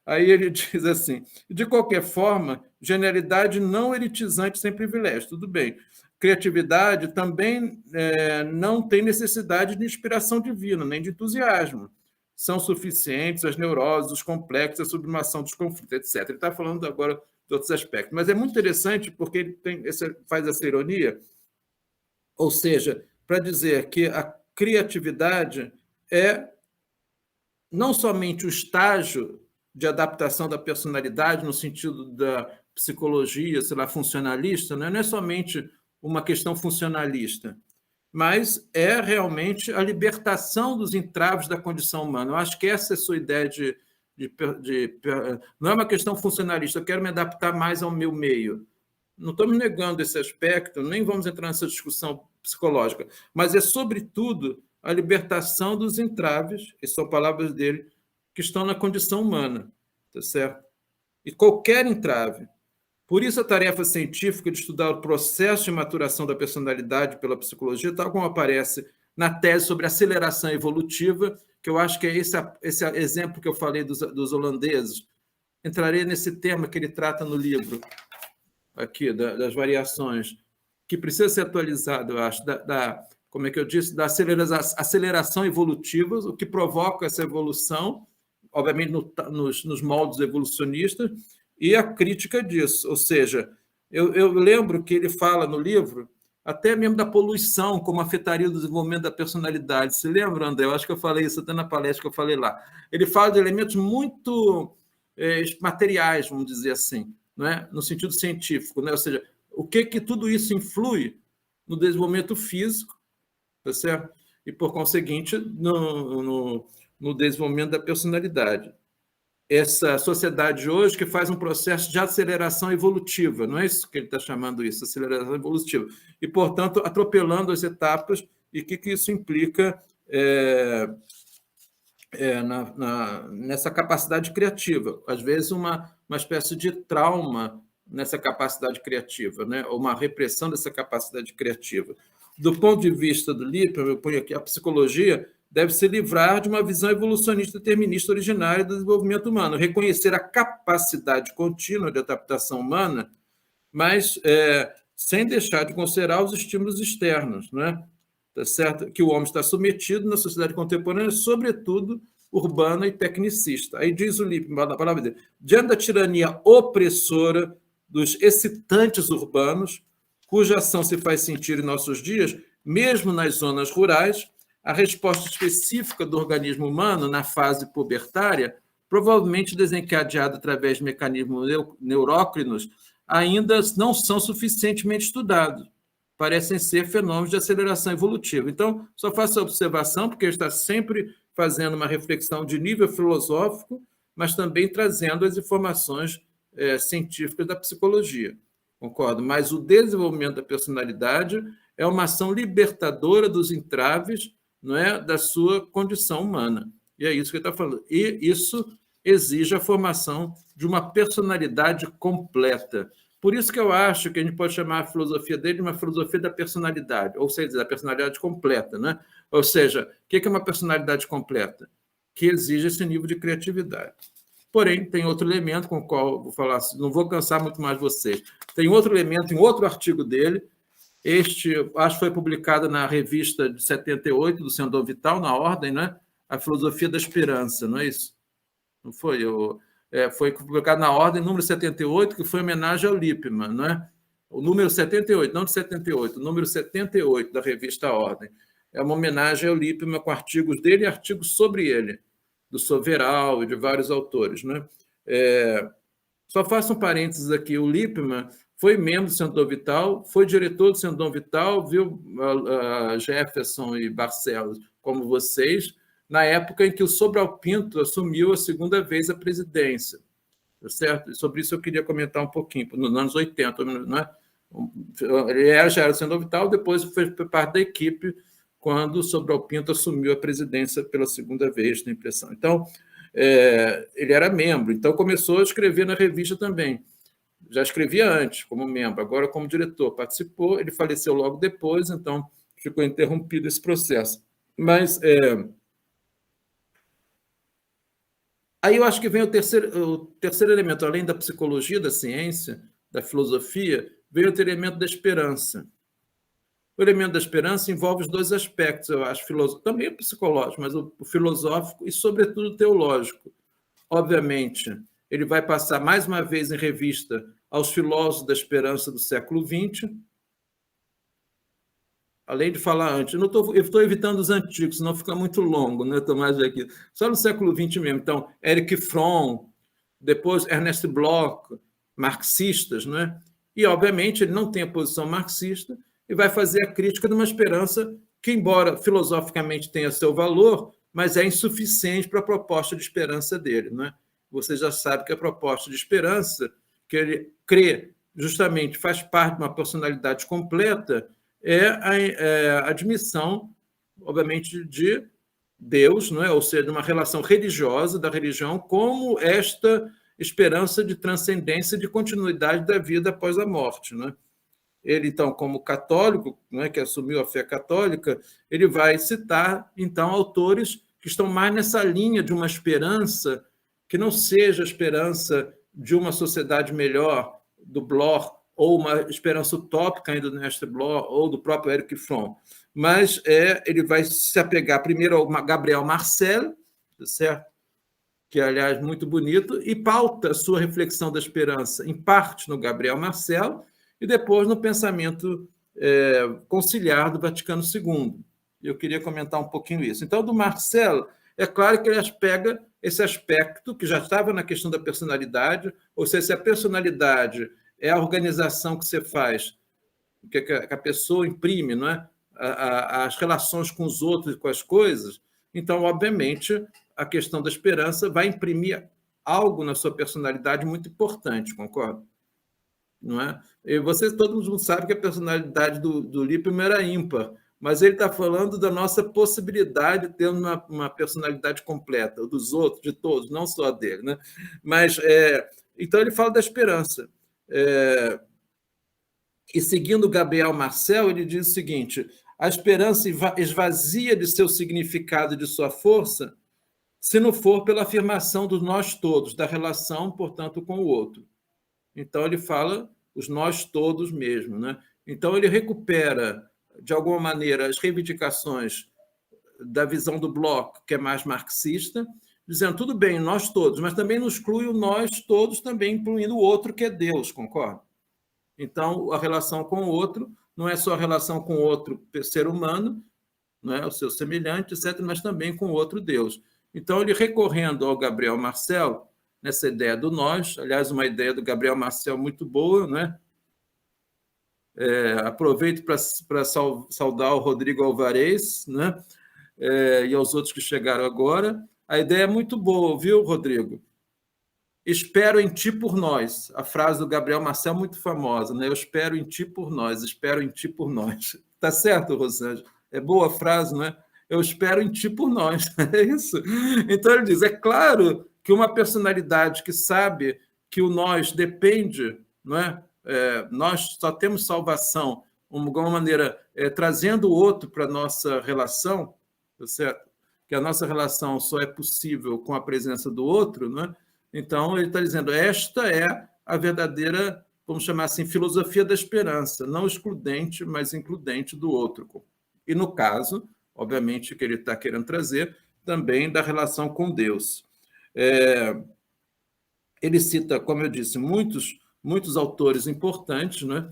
S2: Aí ele diz assim, de qualquer forma, genialidade não elitizante sem privilégio, tudo bem. Criatividade também não tem necessidade de inspiração divina, nem de entusiasmo. São suficientes as neuroses, os complexos, a sublimação dos conflitos, etc. Ele está falando agora de outros aspectos. Mas é muito interessante porque ele faz essa ironia, ou seja, para dizer que a criatividade é não somente o estágio de adaptação da personalidade, no sentido da psicologia, sei lá, funcionalista, não é somente uma questão funcionalista, mas é realmente a libertação dos entraves da condição humana. Eu acho que essa é a sua ideia não é uma questão funcionalista, eu quero me adaptar mais ao meu meio. Não estamos negando esse aspecto, nem vamos entrar nessa discussão psicológica, mas é, sobretudo, a libertação dos entraves, essas são palavras dele, que estão na condição humana, tá certo? E qualquer entrave. Por isso, a tarefa científica de estudar o processo de maturação da personalidade pela psicologia, tal como aparece na tese sobre aceleração evolutiva, que eu acho que é esse exemplo que eu falei dos holandeses. Entrarei nesse tema que ele trata no livro, aqui, das variações, que precisa ser atualizado, eu acho, como é que eu disse, da aceleração evolutiva, o que provoca essa evolução, obviamente nos moldes evolucionistas, e a crítica disso. Ou seja, eu lembro que ele fala no livro até mesmo da poluição, como afetaria o desenvolvimento da personalidade. Se lembra, André? Eu acho que eu falei isso até na palestra que eu falei lá. Ele fala de elementos muito materiais, vamos dizer assim, não é? No sentido científico, né? Ou seja, o que tudo isso influi no desenvolvimento físico, tá certo? E, por conseguinte, no desenvolvimento da personalidade. Essa sociedade hoje que faz um processo de aceleração evolutiva, não é isso que ele está chamando isso, aceleração evolutiva, e, portanto, atropelando as etapas, e o que isso implica nessa capacidade criativa. Às vezes, uma espécie de trauma nessa capacidade criativa, né? Ou uma repressão dessa capacidade criativa. Do ponto de vista do Lippmann, eu ponho aqui, a psicologia deve se livrar de uma visão evolucionista determinista originária do desenvolvimento humano, reconhecer a capacidade contínua de adaptação humana, mas sem deixar de considerar os estímulos externos, não é? Tá certo? Que o homem está submetido na sociedade contemporânea, sobretudo urbana e tecnicista. Aí diz o Lippmann, a palavra dele, diante da tirania opressora dos excitantes urbanos, cuja ação se faz sentir em nossos dias, mesmo nas zonas rurais, a resposta específica do organismo humano na fase pubertária, provavelmente desencadeada através de mecanismos neurócrinos, ainda não são suficientemente estudados. Parecem ser fenômenos de aceleração evolutiva. Então, só faço a observação, porque ele está sempre fazendo uma reflexão de nível filosófico, mas também trazendo as informações científicas da psicologia. Concordo? Mas o desenvolvimento da personalidade é uma ação libertadora dos entraves, não é, da sua condição humana. E é isso que ele está falando. E isso exige a formação de uma personalidade completa. Por isso que eu acho que a gente pode chamar a filosofia dele de uma filosofia da personalidade, ou seja, da personalidade completa, né? Ou seja, o que é uma personalidade completa? Que exige esse nível de criatividade. Porém, tem outro elemento com o qual vou falar, não vou cansar muito mais vocês. Tem outro elemento em outro artigo dele, acho que foi publicado na revista de 78, do Sendon Vital, na Ordem, né? A Filosofia da Esperança, não é isso? Não foi? Foi publicado na Ordem, número 78, que foi homenagem ao Lippmann, não é? O número 78, não de 78, o número 78 da revista Ordem. É uma homenagem ao Lippmann com artigos dele e artigos sobre ele, do Soveral e de vários autores, né? Só faço um parênteses aqui. O Lippmann foi membro do Sendon Vital, foi diretor do Sendon Vital, viu a Jefferson e Barcelos como vocês, na época em que o Sobral Pinto assumiu a segunda vez a presidência. Certo? E sobre isso eu queria comentar um pouquinho, nos anos 80. Né? Ele já era do Sendon Vital, depois foi parte da equipe quando o Sobral Pinto assumiu a presidência pela segunda vez, tenho impressão. Então, ele era membro, então começou a escrever na revista também. Já escrevia antes, como membro, agora como diretor. Participou, ele faleceu logo depois, então ficou interrompido esse processo. Mas aí eu acho que vem o terceiro elemento, além da psicologia, da ciência, da filosofia, vem o elemento da esperança. O elemento da esperança envolve os dois aspectos, eu acho, também o psicológico, mas o filosófico e, sobretudo, o teológico. Obviamente, ele vai passar mais uma vez em revista aos filósofos da esperança do século XX, além de falar antes. Eu estou evitando os antigos, senão fica muito longo, né, Tomás? Aqui. Só no século XX mesmo. Então, Erich Fromm, depois Ernest Bloch, marxistas, não é? E, obviamente, ele não tem a posição marxista e vai fazer a crítica de uma esperança que, embora filosoficamente tenha seu valor, mas é insuficiente para a proposta de esperança dele, não é? Você já sabe que a proposta de esperança, que ele crê justamente faz parte de uma personalidade completa, é a admissão, obviamente, de Deus, não é? Ou seja, de uma relação religiosa da religião como esta esperança de transcendência, de continuidade da vida após a morte, não é? Ele, então, como católico, não é, que assumiu a fé católica, ele vai citar, então, autores que estão mais nessa linha de uma esperança que não seja a esperança de uma sociedade melhor, do Bloch, ou uma esperança utópica ainda do Ernest Bloch, ou do próprio Erich Fromm. Mas ele vai se apegar primeiro ao Gabriel Marcel, certo? Que, aliás, muito bonito, e pauta a sua reflexão da esperança, em parte, no Gabriel Marcel, e depois no pensamento conciliar do Vaticano II. Eu queria comentar um pouquinho isso. Então, do Marcel, é claro que ele pega esse aspecto que já estava na questão da personalidade, ou seja, se a personalidade é a organização que você faz, que a pessoa imprime, não é? As relações com os outros e com as coisas, então, obviamente, a questão da esperança vai imprimir algo na sua personalidade muito importante, concorda? Não é? E todo mundo sabe que a personalidade do Lippmann era ímpar, mas ele está falando da nossa possibilidade de ter uma personalidade completa, dos outros, de todos, não só dele, né? Mas, então, ele fala da esperança. E, seguindo Gabriel Marcel, ele diz o seguinte: a esperança esvazia de seu significado e de sua força se não for pela afirmação do nós todos, da relação, portanto, com o outro. Então, ele fala os nós todos mesmo, né? Então, ele recupera, de alguma maneira, as reivindicações da visão do Bloch, que é mais marxista, dizendo, tudo bem, nós todos, mas também nos exclui o nós todos, também incluindo o outro, que é Deus, concorda? Então, a relação com o outro não é só a relação com o outro ser humano, não é? O seu semelhante, etc., mas também com o outro Deus. Então, ele recorrendo ao Gabriel Marcel, nessa ideia do nós, aliás, uma ideia do Gabriel Marcel muito boa, né? Aproveito para saudar o Rodrigo Alvarez, né? E aos outros que chegaram agora. A ideia é muito boa, viu, Rodrigo? Espero em ti por nós. A frase do Gabriel Marcel é muito famosa, né? Eu espero em ti por nós, espero em ti por nós. Tá certo, Rosângela? É boa a frase, não é? Eu espero em ti por nós. É isso? Então, ele diz, é claro que uma personalidade que sabe que o nós depende, não é? Nós só temos salvação, de alguma maneira, trazendo o outro para a nossa relação, tá certo? Que a nossa relação só é possível com a presença do outro, não é? Então, ele está dizendo, esta é a verdadeira, vamos chamar assim, filosofia da esperança, não excludente, mas includente do outro. E, no caso, obviamente, que ele está querendo trazer, também da relação com Deus. Ele cita, como eu disse, muitos autores importantes, né?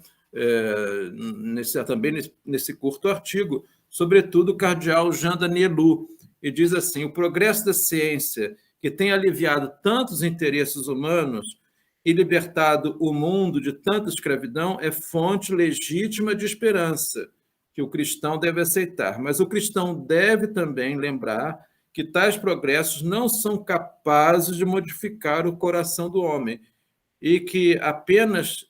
S2: Também nesse curto artigo, sobretudo o cardeal Jean Danielou, e diz assim, o progresso da ciência, que tem aliviado tantos interesses humanos e libertado o mundo de tanta escravidão, é fonte legítima de esperança, que o cristão deve aceitar. Mas o cristão deve também lembrar que tais progressos não são capazes de modificar o coração do homem e que apenas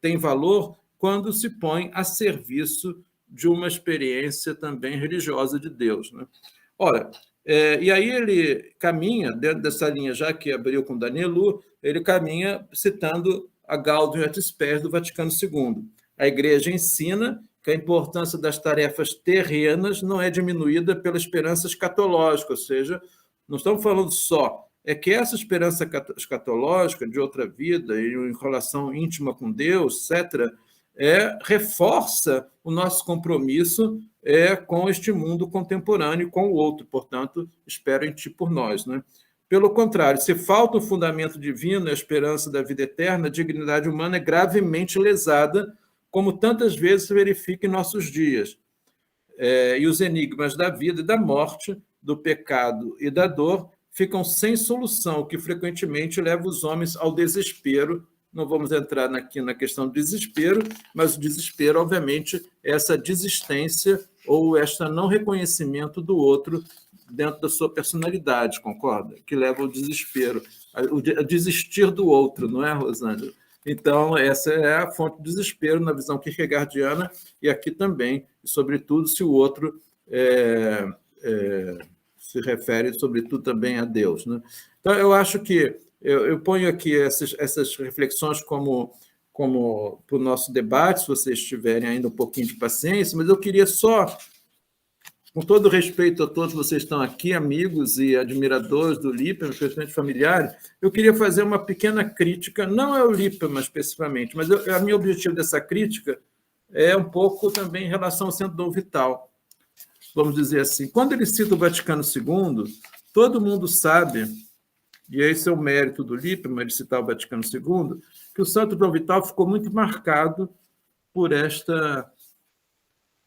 S2: tem valor quando se põe a serviço de uma experiência também religiosa de Deus, né? Ora, e aí ele caminha, dentro dessa linha, já que abriu com Danielou, ele caminha citando a Gaudium et Spes do Vaticano II. A Igreja ensina que a importância das tarefas terrenas não é diminuída pela esperança escatológica, ou seja, não estamos falando só, é que essa esperança escatológica de outra vida e em relação íntima com Deus, etc., reforça o nosso compromisso com este mundo contemporâneo e com o outro, portanto, espero em ti por nós, né? Pelo contrário, se falta o fundamento divino e a esperança da vida eterna, a dignidade humana é gravemente lesada, como tantas vezes se verifica em nossos dias. E os enigmas da vida e da morte, do pecado e da dor ficam sem solução, o que frequentemente leva os homens ao desespero. Não vamos entrar aqui na questão do desespero, mas o desespero, obviamente, é essa desistência ou este não reconhecimento do outro dentro da sua personalidade, concorda? Que leva ao desespero, a desistir do outro, não é, Rosângela? Então, essa é a fonte do desespero na visão kierkegaardiana e aqui também, sobretudo, se o outro se refere, sobretudo, também a Deus, né? Então, eu acho que eu ponho aqui essas reflexões como para o nosso debate, se vocês tiverem ainda um pouquinho de paciência, mas eu queria só, com todo respeito a todos vocês que estão aqui, amigos e admiradores do Lippmann, especialmente familiares, eu queria fazer uma pequena crítica, não ao Lippmann especificamente, mas o meu objetivo dessa crítica é um pouco também em relação ao Centro Dom Vital. Vamos dizer assim, quando ele cita o Vaticano II, todo mundo sabe, e esse é o mérito do Lippmann, de citar o Vaticano II, que o Santo Dom Vital ficou muito marcado por esta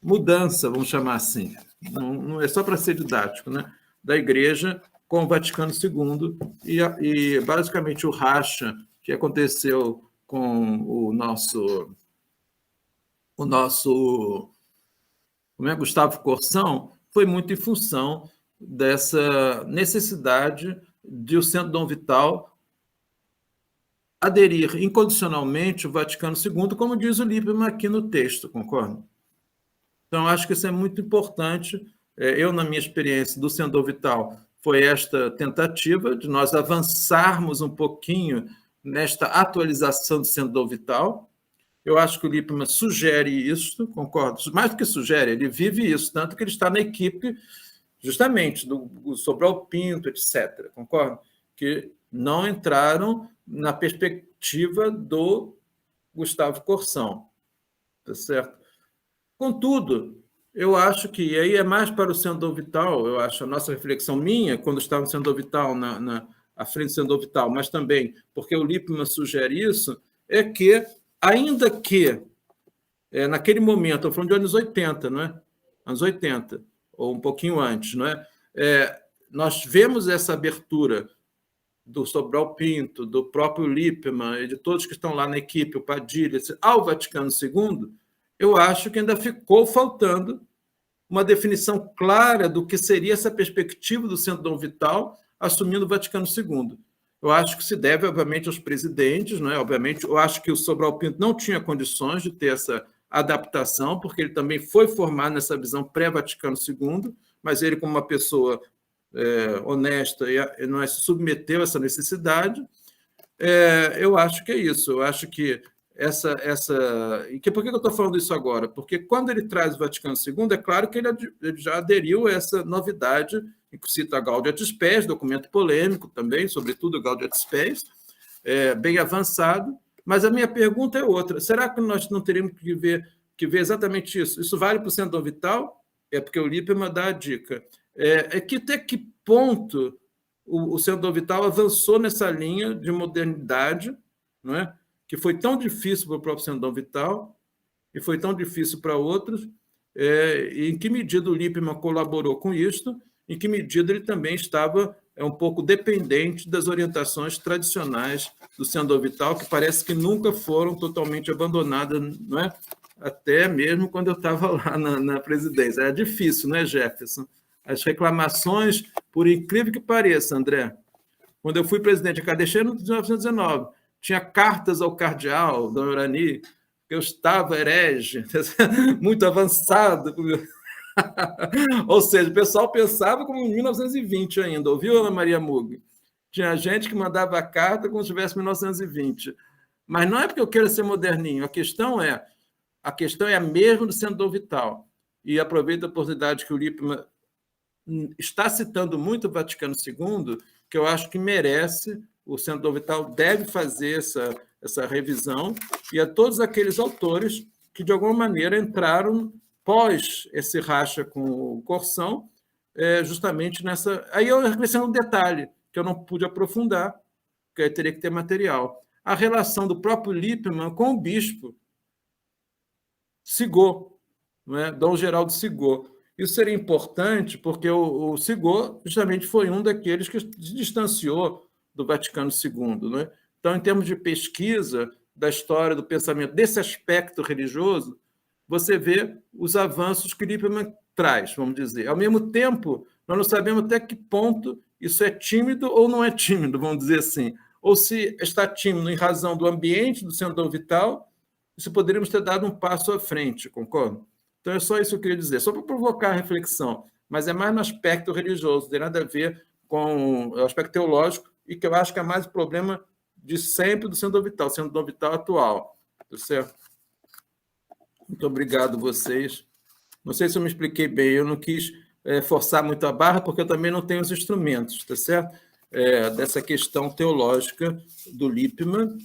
S2: mudança, vamos chamar assim, não é só para ser didático, né, da Igreja com o Vaticano II e basicamente o racha que aconteceu com o nosso Gustavo Corsão foi muito em função dessa necessidade de o Centro Dom Vital aderir incondicionalmente ao Vaticano II, como diz o Lippmann aqui no texto, concorda? Então, acho que isso é muito importante. Eu, na minha experiência do Centro Dom Vital, foi esta tentativa de nós avançarmos um pouquinho nesta atualização do Centro Dom Vital. Eu acho que o Lippmann sugere isso, concordo? Mais do que sugere, ele vive isso, tanto que ele está na equipe justamente do Sobral Pinto, etc., concordo? Que não entraram na perspectiva do Gustavo Corsão, tá certo? Contudo, eu acho que, e aí é mais para o Centro Dom Vital, eu acho, a nossa reflexão minha, quando estava no Centro Dom Vital, à frente do Centro Dom Vital, mas também porque o Lippmann sugere isso, é que, ainda que, naquele momento, estou falando de anos 80, não é? Anos 80, ou um pouquinho antes, não é? Nós vemos essa abertura do Sobral Pinto, do próprio Lippmann, e de todos que estão lá na equipe, o Padilha, ao Vaticano II, eu acho que ainda ficou faltando uma definição clara do que seria essa perspectiva do Centro Dom Vital assumindo o Vaticano II. Eu acho que se deve, obviamente, aos presidentes, não é? Obviamente, eu acho que o Sobral Pinto não tinha condições de ter essa adaptação, porque ele também foi formado nessa visão pré-Vaticano II, mas ele, como uma pessoa honesta, não se submeteu a essa necessidade. Eu acho que é isso. Eu acho que Por que eu estou falando isso agora? Porque quando ele traz o Vaticano II, é claro que ele já aderiu a essa novidade, que cita a Gaudia et Spes, documento polêmico também, sobretudo Gaudia et Spes, bem avançado, mas a minha pergunta é outra. Será que nós não teríamos que ver exatamente isso? Isso vale para o Centro Vital? É porque o Lippmann dá a dica. Até que ponto o Centro Vital avançou nessa linha de modernidade, não é? Que foi tão difícil para o próprio Centro Vital e foi tão difícil para outros, e em que medida o Lippmann colaborou com isso, em que medida ele também estava um pouco dependente das orientações tradicionais do Centro Vital, que parece que nunca foram totalmente abandonadas, não é? Até mesmo quando eu estava lá na presidência. Era difícil, né, Jefferson? As reclamações, por incrível que pareça, André, quando eu fui presidente, eu deixei em 1919, tinha cartas ao cardeal, Dom Urani, que eu estava herege, muito avançado. Ou seja, o pessoal pensava como em 1920 ainda, ouviu, Ana Maria Mug? Tinha gente que mandava carta como se estivesse em 1920. Mas não é porque eu quero ser moderninho, a questão é a mesma do Centro Vital. E aproveito a oportunidade que o Lippmann está citando muito o Vaticano II, que eu acho que merece, o Centro Vital deve fazer essa revisão, e a todos aqueles autores que, de alguma maneira, entraram pós esse racha com o Corsão, justamente nessa... Aí eu acrescento um detalhe, que eu não pude aprofundar, porque aí teria que ter material. A relação do próprio Lippmann com o bispo Sigot, não é? Dom Geraldo Sigot. Isso seria importante porque o Sigot justamente foi um daqueles que se distanciou do Vaticano II. Não é? Então, em termos de pesquisa da história do pensamento desse aspecto religioso, você vê os avanços que Lippmann traz, vamos dizer. Ao mesmo tempo, nós não sabemos até que ponto isso é tímido ou não é tímido, vamos dizer assim. Ou se está tímido em razão do ambiente do Centro Vital, isso poderíamos ter dado um passo à frente, concorda? Então, é só isso que eu queria dizer, só para provocar a reflexão, mas é mais no aspecto religioso, não tem nada a ver com o aspecto teológico, e que eu acho que é mais o problema de sempre do Centro Vital, Centro Vital atual. Tá certo? Muito obrigado a vocês. Não sei se eu me expliquei bem, eu não quis forçar muito a barra, porque eu também não tenho os instrumentos, tá certo? Dessa questão teológica do Lippmann,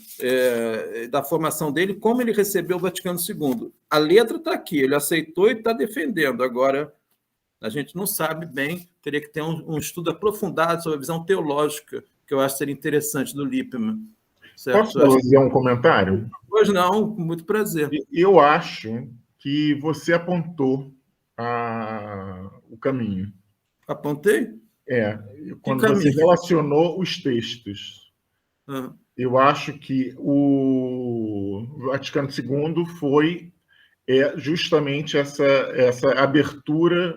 S2: da formação dele, como ele recebeu o Vaticano II. A letra está aqui, ele aceitou e está defendendo. Agora, a gente não sabe bem, teria que ter um estudo aprofundado sobre a visão teológica, que eu acho que seria interessante do Lippmann.
S4: Certo? Posso fazer um comentário?
S2: Pois não, com muito prazer.
S4: Eu acho que você apontou o caminho.
S2: Apontei?
S4: Quando você relacionou os textos. Eu acho que o Vaticano II foi justamente essa abertura,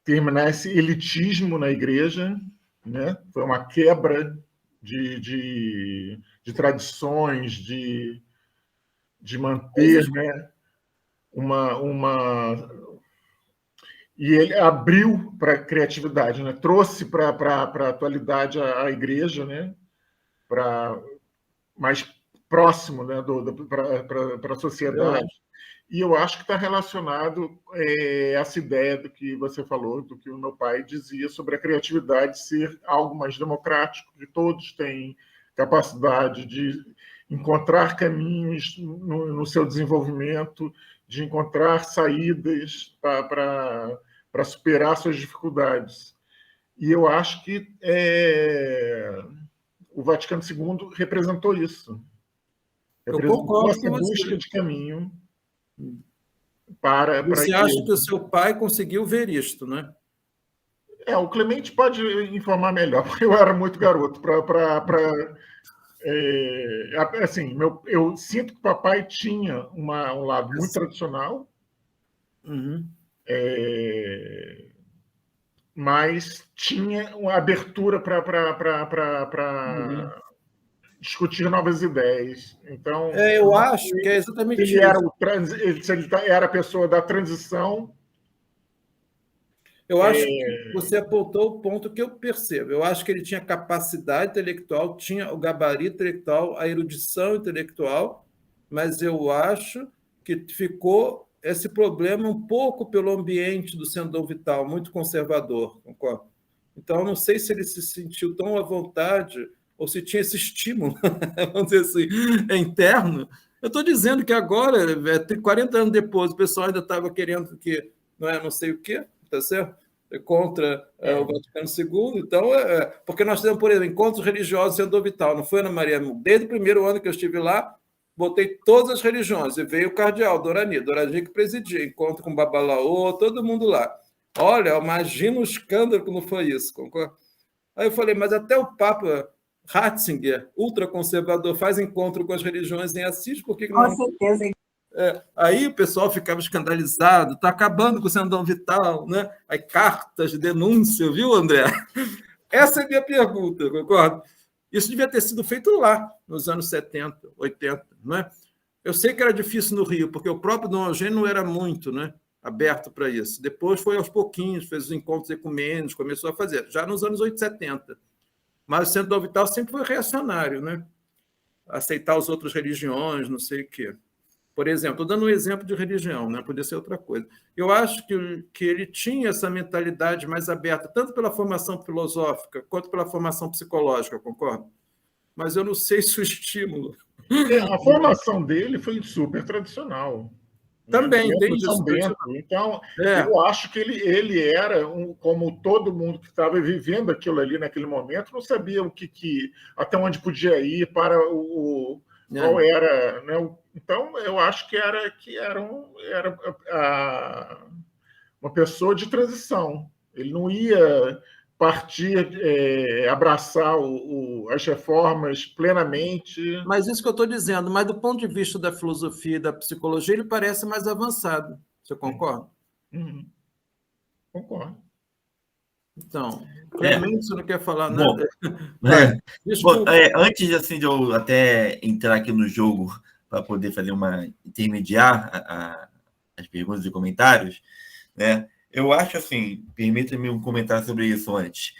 S4: terminar esse elitismo na igreja, né? Foi uma quebra de tradições, de manter, né? E ele abriu para a criatividade, né? Trouxe para a atualidade a igreja, né? Para mais próximo, né? para a sociedade. E eu acho que está relacionado essa ideia do que você falou, do que o meu pai dizia sobre a criatividade ser algo mais democrático, que todos têm capacidade de encontrar caminhos no seu desenvolvimento, de encontrar saídas para superar suas dificuldades. E eu acho que o Vaticano II representou isso. Representou essa busca de caminho para
S2: você acha que o seu pai conseguiu ver isto, né?
S4: O Clemente pode informar melhor, porque eu era muito garoto assim, eu sinto que o papai tinha um lado muito tradicional, mas tinha uma abertura para discutir novas ideias. Então,
S2: eu acho que é exatamente
S4: isso. Ele era a pessoa da transição.
S2: Eu acho que você apontou o ponto que eu percebo. Eu acho que ele tinha capacidade intelectual, tinha o gabarito intelectual, a erudição intelectual, mas eu acho que ficou esse problema um pouco pelo ambiente do Centro Dom Vital, muito conservador, concordo? Então, não sei se ele se sentiu tão à vontade ou se tinha esse estímulo, vamos dizer assim, interno. Eu estou dizendo que agora, 40 anos depois, o pessoal ainda estava querendo que não sei o quê, tá certo? Contra o Vaticano II. Então, porque nós temos, por exemplo, encontros religiosos em Centro Dom Vital, não foi, Ana Maria? Desde o primeiro ano que eu estive lá, botei todas as religiões, e veio o cardeal Dorani que presidia, encontro com Babalaô, todo mundo lá. Olha, imagina o escândalo que não foi isso, concorda? Aí eu falei, mas até o Papa Ratzinger, ultraconservador, faz encontro com as religiões em Assis, por que não?
S5: Com certeza.
S2: Aí o pessoal ficava escandalizado, está acabando com o Centro Dom Vital, né? Aí cartas de denúncia, viu, André? Essa é a minha pergunta, concorda? Isso devia ter sido feito lá, nos anos 70, 80, não é? Eu sei que era difícil no Rio, porque o próprio Dom Eugênio não era muito, né, aberto para isso. Depois foi aos pouquinhos, fez os encontros ecumênicos, começou a fazer, já nos anos 70. Mas o Centro Dom Vital sempre foi reacionário, né? Aceitar as outras religiões, não sei o quê. Por exemplo, estou dando um exemplo de religião, né? Podia ser outra coisa. Eu acho que ele tinha essa mentalidade mais aberta, tanto pela formação filosófica quanto pela formação psicológica, concordo? Mas eu não sei se o estímulo...
S4: A formação dele foi super tradicional.
S2: Também,
S4: né?
S2: tem
S4: São
S2: isso.
S4: Bento. Então, eu acho que ele era, como todo mundo que estava vivendo aquilo ali naquele momento, não sabia até onde podia ir para qual era, né? Então, eu acho que era uma pessoa de transição. Ele não ia partir, abraçar as reformas plenamente.
S2: Mas isso que eu estou dizendo, mas do ponto de vista da filosofia e da psicologia, ele parece mais avançado. Você concorda?
S4: Concordo.
S2: Então, Clemente, você não quer falar nada?
S1: Bom, antes assim, de eu até entrar aqui no jogo para poder fazer intermediar as perguntas e comentários, né? Eu acho assim, permita-me um comentário sobre isso antes,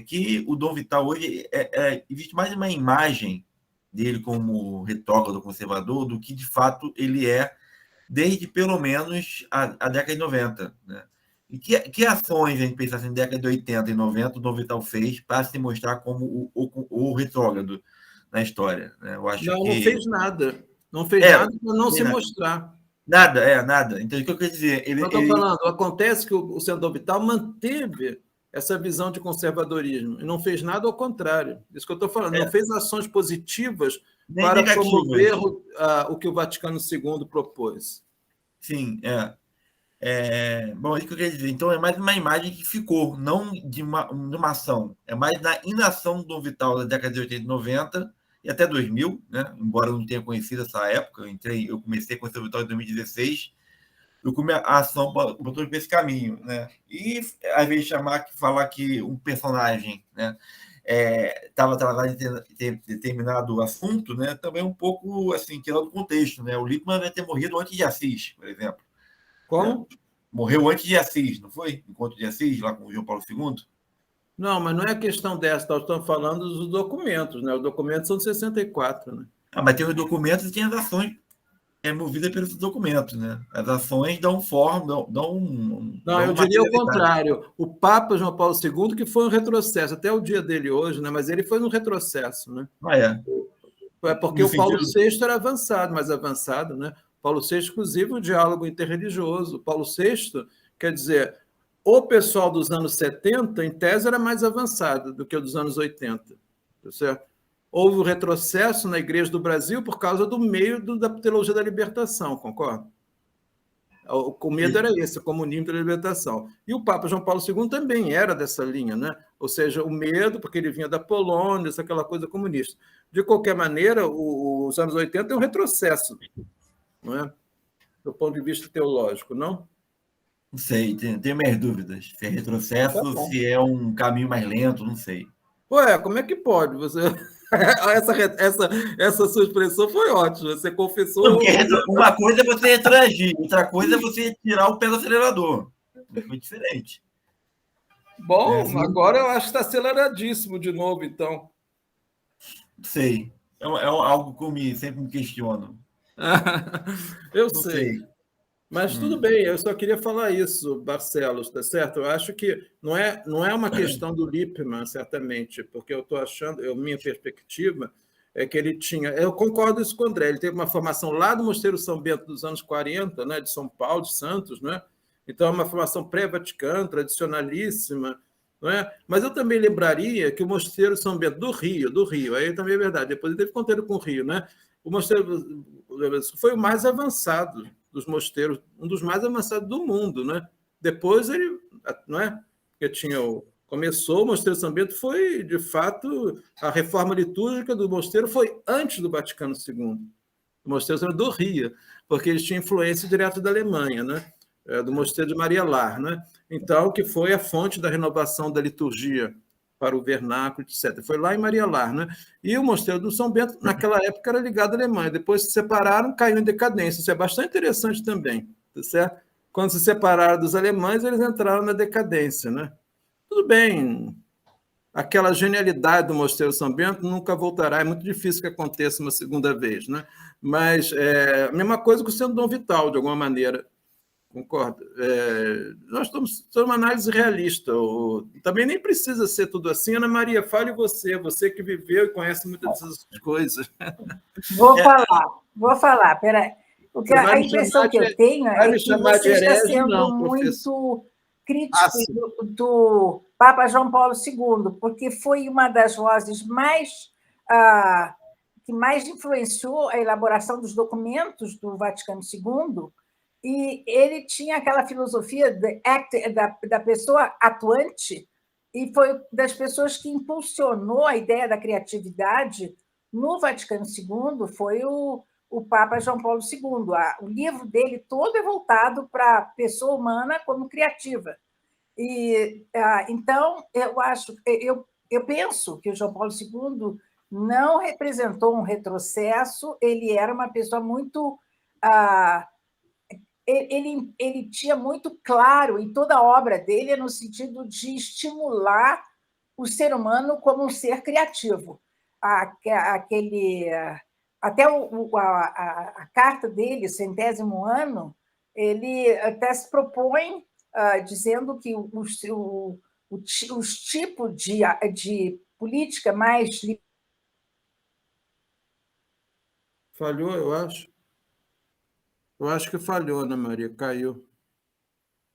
S1: que o Dom Vital hoje existe mais uma imagem dele como retrógrado conservador do que de fato ele é desde pelo menos a década de 90, né? E que ações, a gente pensar assim, década de 80 e 90, o Dom Vital fez para se mostrar como o retrógrado na história, né? Eu acho
S2: não fez nada. Não fez nada para não se mostrar.
S1: Nada. Então, o que eu quero dizer...
S2: Eu estou falando, acontece que o Centro Dom Vital manteve essa visão de conservadorismo e não fez nada ao contrário. Isso que eu estou falando. Não fez ações positivas para promover o que o Vaticano II propôs.
S1: Sim, bom, isso que eu queria dizer. Então, é mais uma imagem que ficou, não de uma ação. É mais da inação do Dom Vital da década de 80 e 90 e até 2000, né? Embora eu não tenha conhecido essa época. Eu comecei a conhecer o Vital em 2016. Eu comecei a ação botou por esse caminho, né? E, às vezes, falar que um personagem, né, estava trabalhando em determinado assunto, né? Também um pouco assim, tirando do contexto, né? O Lippmann deve ter morrido antes de Assis, por exemplo.
S2: Como?
S1: Morreu antes de Assis, não foi? Encontro de Assis, lá com o João Paulo II?
S2: Não, mas não é questão dessa, nós estamos falando dos documentos, né? Os documentos são de 64, né?
S1: Mas tem os documentos e tem as ações movidas pelos documentos, né? As ações dão forma,
S2: Não, eu diria o contrário. O Papa João Paulo II, que foi um retrocesso, até o dia dele hoje, né? Mas ele foi um retrocesso, né? Porque o Paulo VI era mais avançado, né? Paulo VI, inclusive, o diálogo interreligioso. Paulo VI, quer dizer, o pessoal dos anos 70, em tese, era mais avançado do que o dos anos 80, tá certo? Houve um retrocesso na Igreja do Brasil por causa do meio da teologia da libertação, concorda? O medo era esse, o comunismo da libertação. E o Papa João Paulo II também era dessa linha, né? Ou seja, o medo, porque ele vinha da Polônia, aquela coisa comunista. De qualquer maneira, os anos 80 é um retrocesso, não é? Do ponto de vista teológico, não?
S1: Não sei, tenho minhas dúvidas. Se é retrocesso, se é um caminho mais lento, não sei.
S2: Ué, como é que pode? Você... essa sua expressão foi ótima. Você confessou...
S1: Uma coisa é você retroagir, outra coisa é você tirar o pé do acelerador. Foi diferente.
S2: Bom, agora eu acho que está aceleradíssimo de novo, então.
S1: Sei. É algo que eu sempre me questiono.
S2: Eu
S1: Não
S2: sei.
S1: sei.
S2: Mas tudo bem, eu só queria falar isso, Barcelos, tá certo? Eu acho que não é uma questão do Lippmann, certamente, porque eu estou achando, minha perspectiva é que ele tinha. Eu concordo isso com o André, ele teve uma formação lá do Mosteiro São Bento dos anos 40, né, de São Paulo, de Santos, né? Então, é uma formação pré-vaticana, tradicionalíssima, não é? Mas eu também lembraria que o Mosteiro São Bento do Rio, aí também é verdade, depois ele teve contato com o Rio, né? O mosteiro foi o mais avançado dos mosteiros, um dos mais avançados do mundo, né? Depois ele, não é? Porque começou o Mosteiro São Bento, foi de fato a reforma litúrgica do mosteiro foi antes do Vaticano II. O Mosteiro São Bento do Rio, porque eles tinham influência direto da Alemanha, né? Do Mosteiro de Maria Lar, né? Então, que foi a fonte da renovação da liturgia para o vernáculo, etc. Foi lá em Maria Lar, né? E o Mosteiro do São Bento, naquela época, era ligado à Alemanha. Depois se separaram, caiu em decadência. Isso é bastante interessante também, tá certo? Quando se separaram dos alemães, eles entraram na decadência, né? Tudo bem, aquela genialidade do Mosteiro São Bento nunca voltará, é muito difícil que aconteça uma segunda vez, né? Mas a mesma coisa com o Centro Dom Vital, de alguma maneira. Concordo. Nós estamos uma análise realista. Também nem precisa ser tudo assim. Ana Maria, fale você que viveu e conhece muitas dessas coisas.
S5: Vou falar. Peraí. A impressão que eu tenho é que você está sendo muito crítico do Papa João Paulo II, porque foi uma das vozes que mais influenciou a elaboração dos documentos do Vaticano II. E ele tinha aquela filosofia da pessoa atuante, e foi das pessoas que impulsionou a ideia da criatividade no Vaticano II, foi o Papa João Paulo II. O livro dele todo é voltado para a pessoa humana como criativa. Então, eu penso que o João Paulo II não representou um retrocesso, ele era uma pessoa muito... Ele tinha muito claro, e toda a obra dele é no sentido de estimular o ser humano como um ser criativo. Até a carta dele, Centésimo Ano, ele até se propõe dizendo que os tipos de política mais...
S2: Falhou, eu acho. Eu acho que falhou, Ana Maria, caiu.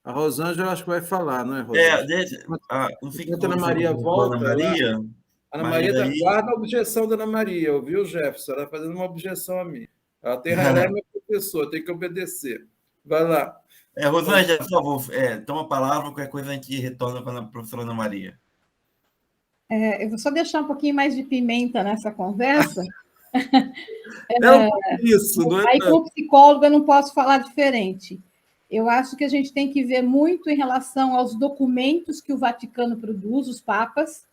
S2: A Rosângela acho que vai falar, não é, Rosângela?
S1: Não sei
S2: Enquanto a Ana Maria volta...
S1: Ana Maria,
S2: Ana Maria guarda a objeção da Ana Maria, ouviu, Jefferson? Ela está fazendo uma objeção a mim. Ela é minha professora, tem que obedecer. Vai lá.
S1: Rosângela, por favor, toma a palavra, qualquer coisa a gente retorna para a professora Ana Maria.
S3: Eu vou só deixar um pouquinho mais de pimenta nessa conversa.
S2: Isso, não é?
S3: Aí, como psicóloga, eu não posso falar diferente. Eu acho que a gente tem que ver muito em relação aos documentos que o Vaticano produz, os papas,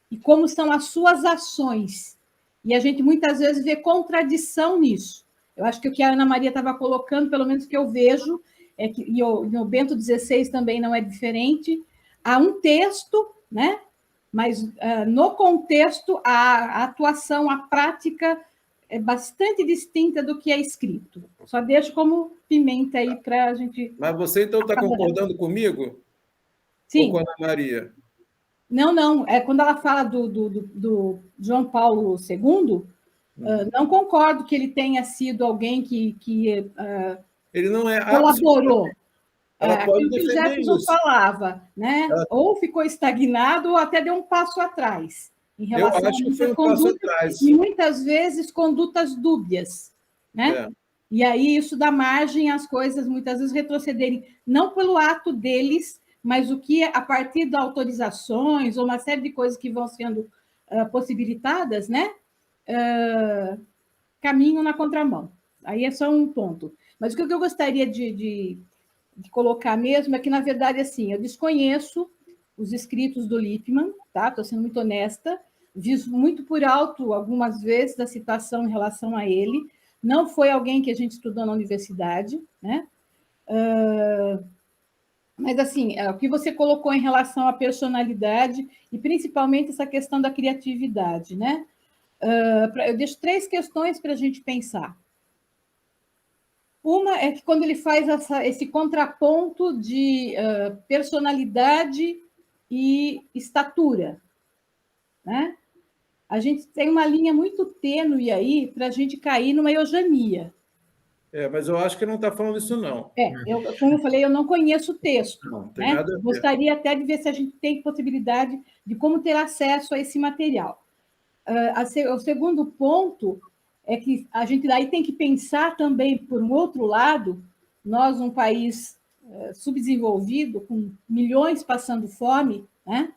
S3: e como são as suas ações. E a gente muitas vezes vê contradição nisso. Eu acho que o que a Ana Maria estava colocando, pelo menos que eu vejo, é que e o Bento XVI também não é diferente. Há um texto, né? Mas no contexto, a atuação, a prática é bastante distinta do que é escrito. Só deixo como pimenta aí para a gente...
S2: Mas você, então, está concordando comigo?
S3: Sim.
S2: Ou com a Ana Maria?
S3: Não. Quando ela fala do João Paulo II, não concordo que ele tenha sido alguém que
S2: ele não é
S3: colaborou.
S2: Aquilo
S3: que o Jefferson falava, né? Ou ficou estagnado ou até deu um passo atrás. Em relação
S2: eu acho que foi um passo atrás.
S3: E muitas vezes condutas dúbias, né? E aí isso dá margem às coisas muitas vezes retrocederem, não pelo ato deles, mas o que a partir de autorizações ou uma série de coisas que vão sendo possibilitadas, né? Caminho na contramão. Aí é só um ponto. Mas o que eu gostaria de colocar mesmo é que, na verdade, assim, eu desconheço os escritos do Lippmann, tá? Estou sendo muito honesta, vi muito por alto algumas vezes da citação em relação a ele, não foi alguém que a gente estudou na universidade, né? Mas, assim, o que você colocou em relação à personalidade e principalmente essa questão da criatividade, né? Eu deixo 3 questões para a gente pensar. Uma é que quando ele faz esse contraponto de personalidade e estatura, né? A gente tem uma linha muito tênue aí para a gente cair numa eugenia.
S2: Mas eu acho que não está falando isso, não.
S3: Como eu falei, eu não conheço o texto.
S2: Não tem
S3: né?
S2: nada a ver.
S3: Gostaria até de ver se a gente tem possibilidade de como ter acesso a esse material. O segundo ponto é que a gente daí tem que pensar também, por um outro lado, nós, um país subdesenvolvido, com milhões passando fome, né?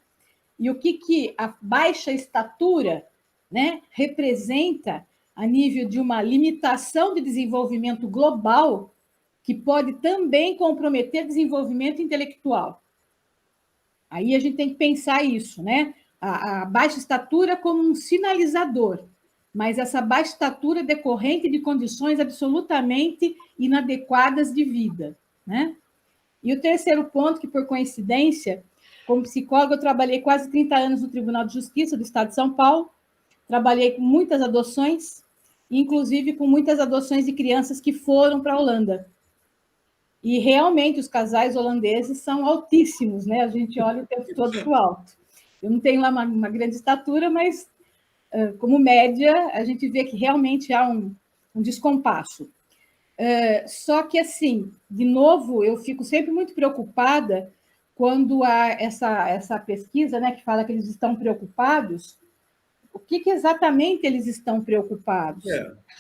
S3: E o que a baixa estatura, né, representa a nível de uma limitação de desenvolvimento global que pode também comprometer desenvolvimento intelectual. Aí a gente tem que pensar isso, né? A baixa estatura como um sinalizador, mas essa baixa estatura decorrente de condições absolutamente inadequadas de vida, né? E o terceiro ponto, que por coincidência, como psicóloga, eu trabalhei quase 30 anos no Tribunal de Justiça do Estado de São Paulo, trabalhei com muitas adoções, inclusive com muitas adoções de crianças que foram para a Holanda. E realmente os casais holandeses são altíssimos, né? A gente olha o tempo todo para o alto. Eu não tenho lá uma grande estatura, mas como média, a gente vê que realmente há um descompasso. Só que, assim, de novo, eu fico sempre muito preocupada quando há essa pesquisa, né, que fala que eles estão preocupados. O que exatamente eles estão preocupados?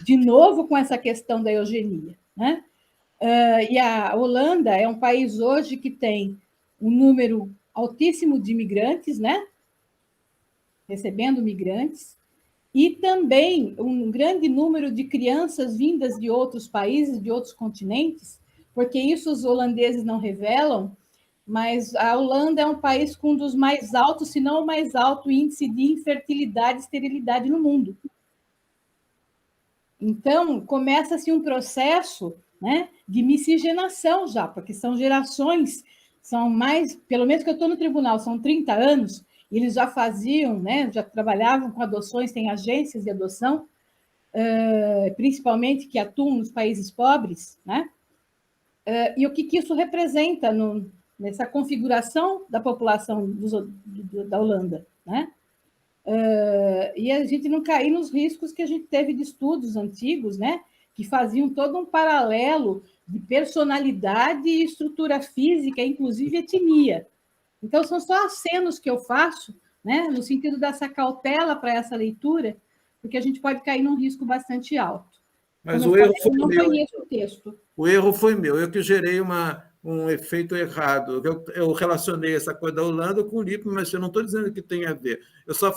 S3: De novo, com essa questão da eugenia, né? E a Holanda é um país hoje que tem um número altíssimo de imigrantes, né? Recebendo migrantes, e também um grande número de crianças vindas de outros países, de outros continentes, porque isso os holandeses não revelam, mas a Holanda é um país com um dos mais altos, se não o mais alto índice de infertilidade e esterilidade no mundo. Então, começa-se um processo, né, de miscigenação já, porque são gerações, são mais, pelo menos que eu estou no tribunal, são 30 anos, e eles já faziam, né, já trabalhavam com adoções, tem agências de adoção, principalmente que atuam nos países pobres, né? E o que isso representa nessa configuração da população da Holanda, né? E a gente não cair nos riscos que a gente teve de estudos antigos, né, que faziam todo um paralelo de personalidade e estrutura física, inclusive etnia. Então, são só acenos que eu faço, né, no sentido dessa cautela para essa leitura, porque a gente pode cair num risco bastante alto.
S2: Mas o erro foi
S3: meu.
S2: Não
S3: conheço o texto.
S2: O erro foi meu, eu que gerei um efeito errado. Eu relacionei essa coisa da Holanda com o Lippmann, mas eu não estou dizendo que tem a ver. Eu só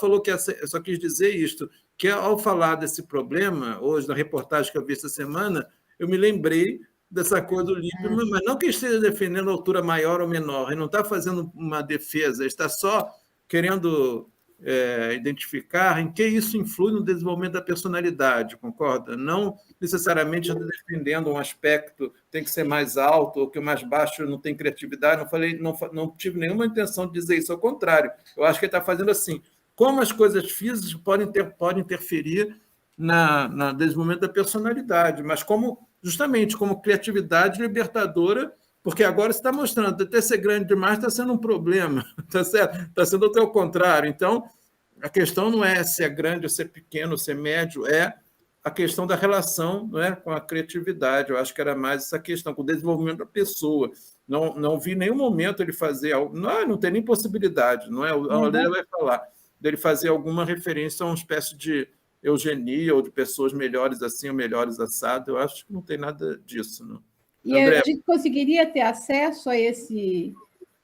S2: quis dizer isto, que ao falar desse problema, hoje, na reportagem que eu vi essa semana, eu me lembrei dessa coisa do Lippmann, mas não que esteja defendendo altura maior ou menor, ele não está fazendo uma defesa, ele está só querendo identificar em que isso influi no desenvolvimento da personalidade, concorda? Não necessariamente defendendo um aspecto tem que ser mais alto ou que o mais baixo não tem criatividade. Não tive nenhuma intenção de dizer isso, ao contrário. Eu acho que ele está fazendo assim. Como as coisas físicas podem interferir no desenvolvimento da personalidade, mas justamente como criatividade libertadora, porque agora você está mostrando, até ser grande demais está sendo um problema, está certo? Está sendo até o contrário. Então, a questão não é se é grande ou se é pequeno ou se é médio, é a questão da relação, não é, com a criatividade. Eu acho que era mais essa questão, com o desenvolvimento da pessoa. Não vi nenhum momento ele fazer algo, não tem nem possibilidade, não é? A Aurélia vai falar, dele fazer alguma referência a uma espécie de eugenia ou de pessoas melhores assim ou melhores assado. Eu acho que não tem nada disso, não.
S3: E a gente conseguiria ter acesso a esse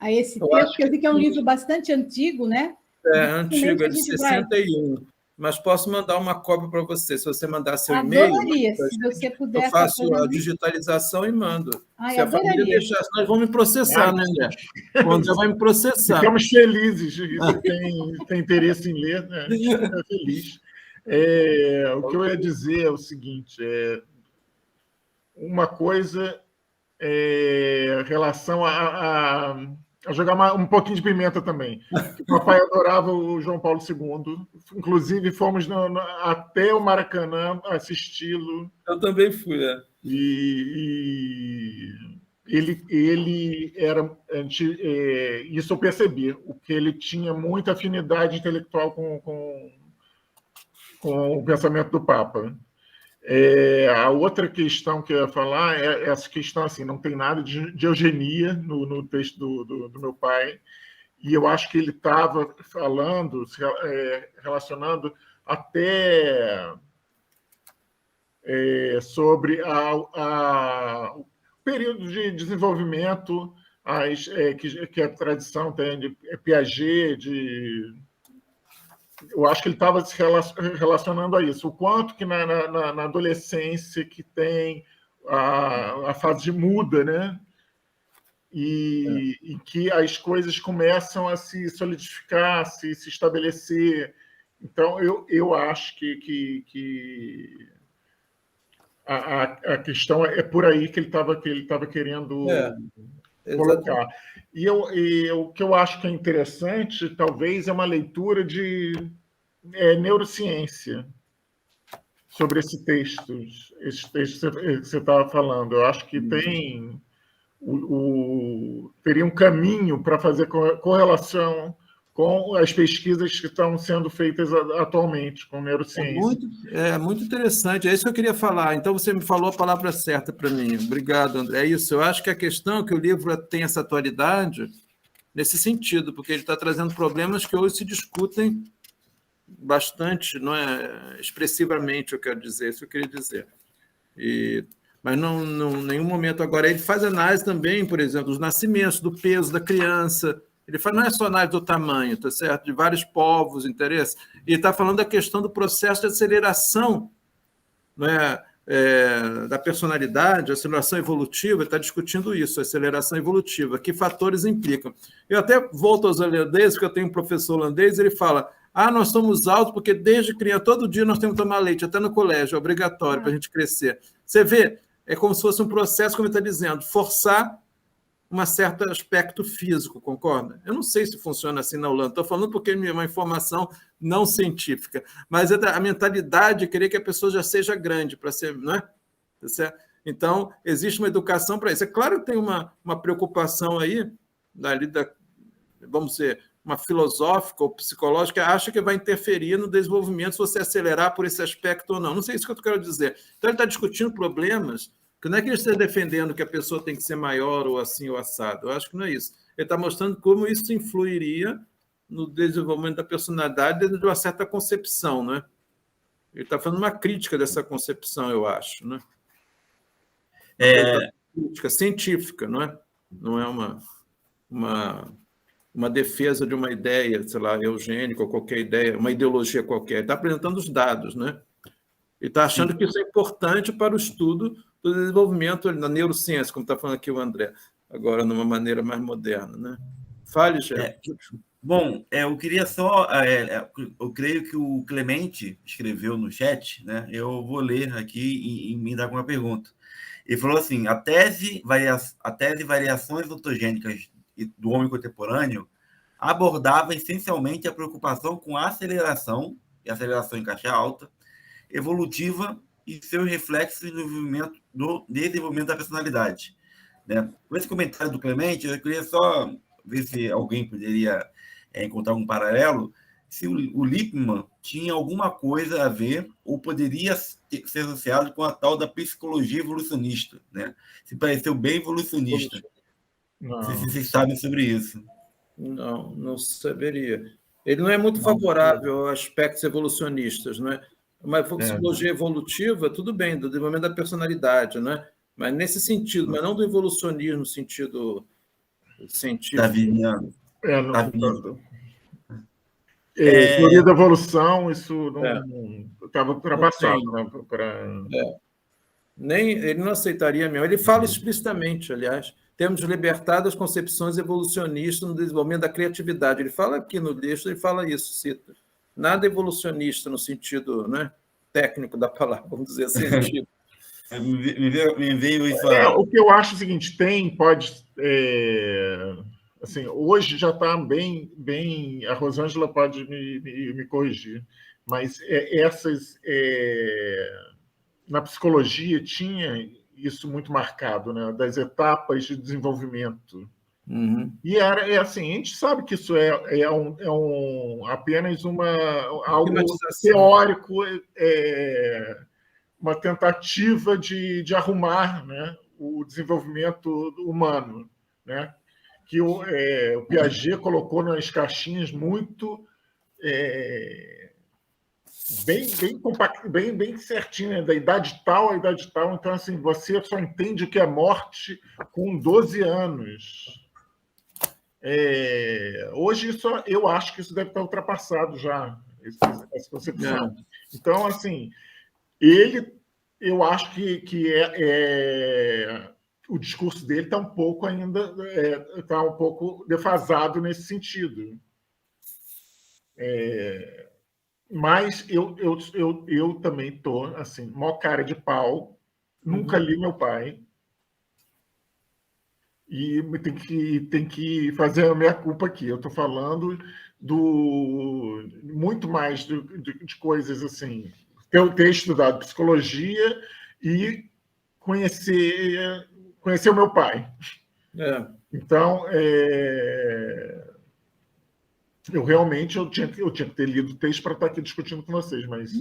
S3: texto, porque eu vi que é um livro bastante antigo, né?
S2: Antigo, é de 61. Mas posso mandar uma cópia para você. Se você mandar seu e-mail,
S3: se você puder.
S2: Eu faço a digitalização e mando. Se a
S3: adoraria.
S2: Família deixar, nós vamos me processar, né, André? O André vai me processar.
S4: Ficamos felizes. Você tem interesse em ler, né? Fica feliz. O que eu ia dizer é o seguinte: uma coisa relação a jogar um pouquinho de pimenta também. O papai adorava o João Paulo II, inclusive fomos até o Maracanã assisti-lo.
S2: Eu também fui,
S4: E ele era... isso eu percebi, o que ele tinha muita afinidade intelectual com o pensamento do Papa. A outra questão que eu ia falar é essa questão, assim, não tem nada de eugenia no texto do meu pai, e eu acho que ele estava falando, relacionando até sobre o período de desenvolvimento que a tradição tem de Piaget, eu acho que ele estava se relacionando a isso. O quanto que na adolescência que tem a fase de muda, né? E que as coisas começam a se solidificar, se estabelecer. Então, eu acho que a questão é por aí que ele estava querendo colocar. E o que eu acho que é interessante, talvez, é uma leitura de neurociência sobre esse texto que você estava falando. Eu acho que teria um caminho para fazer correlação com as pesquisas que estão sendo feitas atualmente com neurociência.
S2: É muito interessante, é isso que eu queria falar. Então, você me falou a palavra certa para mim. Obrigado, André. É isso, eu acho que a questão é que o livro tem essa atualidade nesse sentido, porque ele está trazendo problemas que hoje se discutem bastante, não é expressivamente, eu quero dizer, isso eu queria dizer. Mas não, em nenhum momento agora. Ele faz análise também, por exemplo, dos nascimentos, do peso da criança. Ele faz, não é só análise do tamanho, tá certo? De vários povos, interesses. E está falando da questão do processo de aceleração, né? Da personalidade, aceleração evolutiva, está discutindo isso, aceleração evolutiva, que fatores implicam. Eu até volto aos holandeses, porque eu tenho um professor holandês, ele fala, nós somos altos porque desde criança, todo dia nós temos que tomar leite, até no colégio, é obrigatório para a gente crescer. Você vê, é como se fosse um processo, como ele está dizendo, forçar um certo aspecto físico, concorda? Eu não sei se funciona assim na Holanda, estou falando porque é uma informação não científica, mas a mentalidade de querer que a pessoa já seja grande para ser, não é? Então, existe uma educação para isso. É claro que tem uma preocupação aí, vamos dizer, uma filosófica ou psicológica, acha que vai interferir no desenvolvimento se você acelerar por esse aspecto ou não. Não sei isso que eu quero dizer. Então, ele está discutindo problemas que não é que ele esteja defendendo que a pessoa tem que ser maior ou assim ou assado. Eu acho que não é isso. Ele está mostrando como isso influiria no desenvolvimento da personalidade dentro de uma certa concepção, né? Ele está fazendo uma crítica dessa concepção, eu acho, né? Crítica científica, não é? Não é uma defesa de uma ideia, sei lá, eugênica ou qualquer ideia, uma ideologia qualquer. Ele está apresentando os dados, né? Ele está achando que isso é importante para o estudo do desenvolvimento na neurociência, como está falando aqui o André, agora numa maneira mais moderna, né? Fale, Jeff.
S1: Bom, eu queria só... eu creio que o Clemente escreveu no chat, né? Eu vou ler aqui e me dar uma pergunta. Ele falou assim, a tese Variações Ontogênicas do Homem Contemporâneo abordava essencialmente a preocupação com a aceleração, e aceleração em caixa alta, evolutiva e seus reflexos no desenvolvimento da personalidade. Né? Com esse comentário do Clemente, eu queria só ver se alguém poderia encontrar um paralelo, se o Lippmann tinha alguma coisa a ver ou poderia ser associado com a tal da psicologia evolucionista. Né? Se pareceu bem evolucionista. Não sei se vocês sabem sobre isso.
S2: Não saberia. Ele não é muito favorável a aspectos evolucionistas, não é? Uma psicologia evolutiva, tudo bem, do desenvolvimento da personalidade, não é? Mas nesse sentido, mas não do evolucionismo no sentido científico.
S1: Darwiniano.
S4: Teoria da evolução, isso não estava ultrapassado.
S2: Ele não aceitaria mesmo. Ele fala explicitamente, aliás, temos libertado as concepções evolucionistas no desenvolvimento da criatividade. Ele fala aqui no texto, ele fala isso, cita. Nada evolucionista no sentido, né, técnico da palavra, vamos dizer, científico.
S1: Me veio isso.
S4: O que eu acho é o seguinte: assim, hoje já está bem. A Rosângela pode me corrigir, mas na psicologia tinha isso muito marcado, né, das etapas de desenvolvimento.
S2: Uhum.
S4: E assim, a gente sabe que isso apenas algo teórico, uma tentativa de arrumar, né, o desenvolvimento humano, né, que o Piaget colocou nas caixinhas muito bem certinho, né, da idade tal à idade tal. Então, assim, você só entende o que é morte com 12 anos. Hoje eu acho que isso deve estar ultrapassado já, essa concepção. Então, assim, eu acho que o discurso dele está um pouco defasado nesse sentido. Mas eu também estou assim, mó cara de pau, nunca li meu pai. E tem que fazer a minha culpa aqui. Eu estou falando muito mais de coisas assim, ter estudado psicologia e conhecer o meu pai. Então, eu tinha que ter lido o texto para estar aqui discutindo com vocês, mas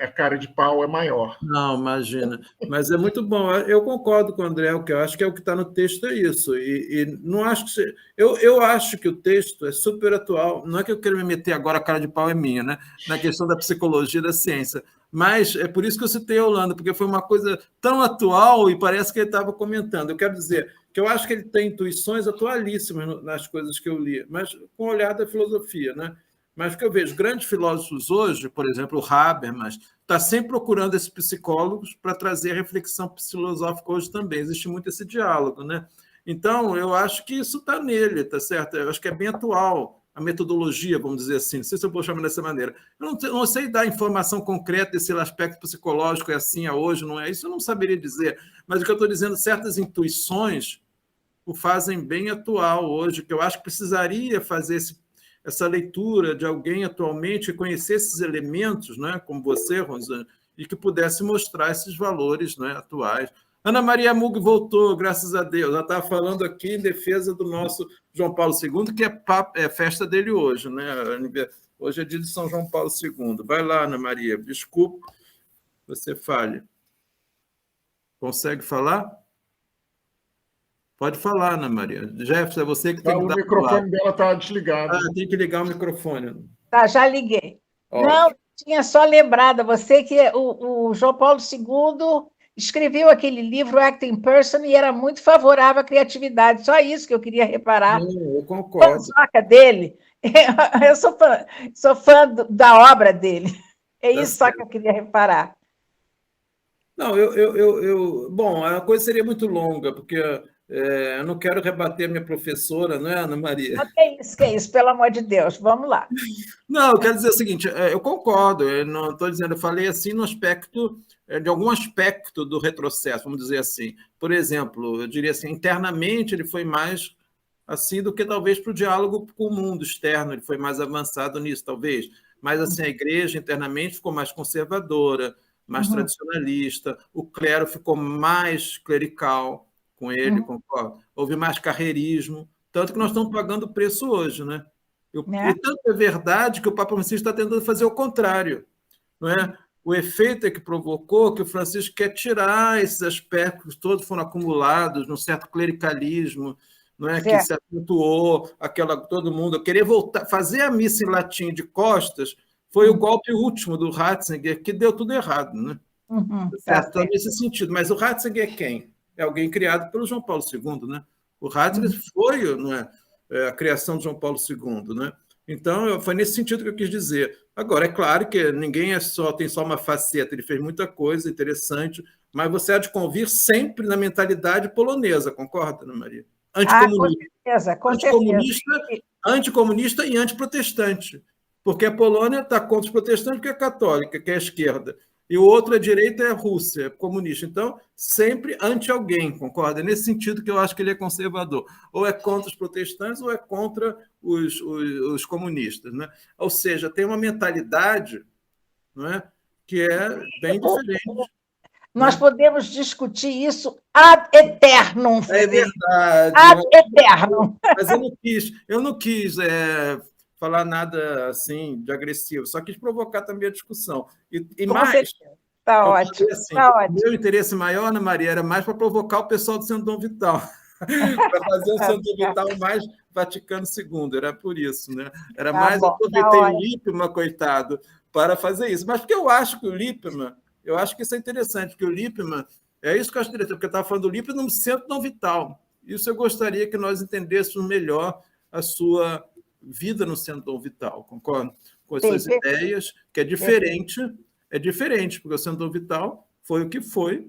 S4: a cara de pau é maior.
S2: Não, imagina. Mas é muito bom. Eu concordo com o André, o que eu acho que é o que está no texto é isso. E não acho que eu acho que o texto é super atual. Não é que eu quero me meter agora, a cara de pau é minha, né? Na questão da psicologia da ciência. Mas é por isso que eu citei a Holanda, porque foi uma coisa tão atual e parece que ele estava comentando. Eu quero dizer que eu acho que ele tem intuições atualíssimas nas coisas que eu li, mas com o olhar da filosofia, né? Mas o que eu vejo, grandes filósofos hoje, por exemplo, o Habermas, está sempre procurando esses psicólogos para trazer a reflexão filosófica hoje também. Existe muito esse diálogo, né? Então, eu acho que isso está nele, tá certo? Eu acho que é bem atual a metodologia, vamos dizer assim. Não sei se eu vou chamar dessa maneira. Eu não sei dar informação concreta desse aspecto psicológico, é assim, é hoje, não é? Isso eu não saberia dizer. Mas o que eu estou dizendo, certas intuições o fazem bem atual hoje, que eu acho que precisaria fazer essa leitura de alguém atualmente que conhecesse esses elementos, né, como você, Rosângela, e que pudesse mostrar esses valores, né, atuais. Ana Maria Mug voltou, graças a Deus. Ela estava falando aqui em defesa do nosso João Paulo II, que é festa dele hoje, né? Hoje é dia de São João Paulo II. Vai lá, Ana Maria. Desculpe, você fale. Consegue falar? Pode falar, Ana Maria. Jefferson, é você que tem que dar
S4: o microfone dela está desligado.
S2: Tem que ligar o microfone.
S5: Tá, já liguei. Não, tinha só lembrado você que o João Paulo II escreveu aquele livro, Acting Person, e era muito favorável à criatividade. Só isso que eu queria reparar.
S2: Eu concordo.
S5: A dele. Eu sou fã da obra dele. É isso só que eu queria reparar.
S2: Não, bom, a coisa seria muito longa, porque eu não quero rebater a minha professora, não é, Ana Maria?
S5: Que é isso, pelo amor de Deus, vamos lá.
S2: Não, eu quero dizer o seguinte, eu concordo, eu não estou dizendo, eu falei assim no aspecto, de algum aspecto do retrocesso, vamos dizer assim. Por exemplo, eu diria assim, internamente ele foi mais assim do que talvez para o diálogo com o mundo externo, ele foi mais avançado nisso, talvez. Mas assim, a igreja internamente ficou mais conservadora, mais tradicionalista, o clero ficou mais clerical com ele, concordo. Houve mais carreirismo, tanto que nós estamos pagando o preço hoje, né? E tanto é verdade que o Papa Francisco está tentando fazer o contrário, não é? O efeito é que provocou que o Francisco quer tirar esses aspectos que todos foram acumulados num certo clericalismo, não é? Que se acentuou, todo mundo querer voltar, fazer a missa em latim de costas. Foi o golpe último do Ratzinger, que deu tudo errado, né? Certo, nesse sentido. Mas o Ratzinger é quem? É alguém criado pelo João Paulo II, né? O Ratzinger foi, não é, a criação de João Paulo II, né? Então, foi nesse sentido que eu quis dizer. Agora, é claro que ninguém tem só uma faceta, ele fez muita coisa interessante, mas você há de convir sempre na mentalidade polonesa, concorda, Ana Maria? Anticomunista.
S5: Com certeza.
S2: Anticomunista e antiprotestante. Porque a Polônia está contra os protestantes, porque é católica, que é a esquerda. e o outro à direita é a Rússia, é comunista. Então, sempre anti alguém, concorda? É nesse sentido que eu acho que ele é conservador. Ou é contra os protestantes ou é contra os comunistas, né? Ou seja, tem uma mentalidade, não é, que é bem diferente.
S5: Nós podemos discutir isso ad eternum, Frederico.
S2: É verdade.
S5: Ad eternum.
S2: Mas eu não quis falar nada assim de agressivo, só quis provocar também a discussão. E mais,
S5: está ótimo.
S2: Assim,
S5: tá ótimo.
S2: Meu interesse maior, Ana Maria, era mais para provocar o pessoal do Centro Dom Vital, para fazer o Centro Dom Vital mais Vaticano II, era por isso, né? Era mais, eu aproveitei o Lippmann, coitado, para fazer isso. Mas porque eu acho que o Lippmann, eu acho que isso é interessante, porque o Lippmann, é isso que eu acho interessante, porque eu estava falando do Lippmann no Centro Dom Vital. Isso eu gostaria que nós entendêssemos melhor a sua vida no Centro Dom Vital, concorda? Com as suas ideias, que é diferente, porque o Centro Dom Vital foi o que foi,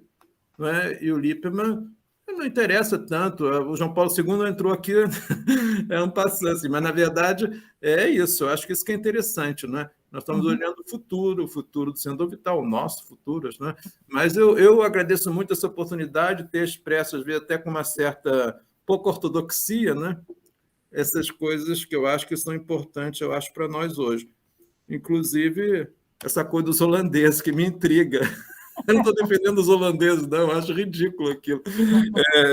S2: né? E o Lippmann não interessa tanto. O João Paulo II entrou aqui, é um passante, assim, mas, na verdade, é isso. Eu acho que isso que é interessante, né? Nós estamos olhando o futuro do Centro Dom Vital, o nosso futuro, né? Mas eu agradeço muito essa oportunidade de ter expresso, às vezes, até com uma certa pouca ortodoxia, né? Essas coisas que eu acho que são importantes, eu acho, para nós hoje. Inclusive, essa coisa dos holandeses, que me intriga. Eu não estou defendendo os holandeses, não, eu acho ridículo aquilo,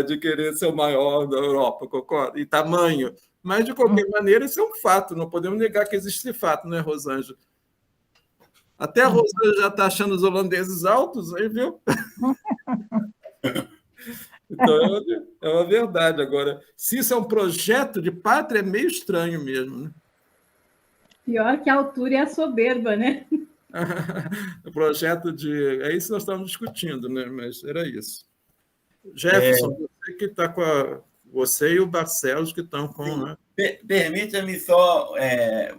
S2: de querer ser o maior da Europa, concorda? E tamanho. Mas, de qualquer maneira, isso é um fato, não podemos negar que existe esse fato, não é, Rosângela? Até a Rosângela já está achando os holandeses altos, aí, viu? Então, é uma verdade. Agora, se isso é um projeto de pátria, é meio estranho mesmo, né?
S3: Pior que a altura e a soberba, né?
S2: O projeto de... É isso que nós estávamos discutindo, né? Mas era isso. Jefferson, você que está com você e o Barcelos que estão com... Né?
S1: Permita-me só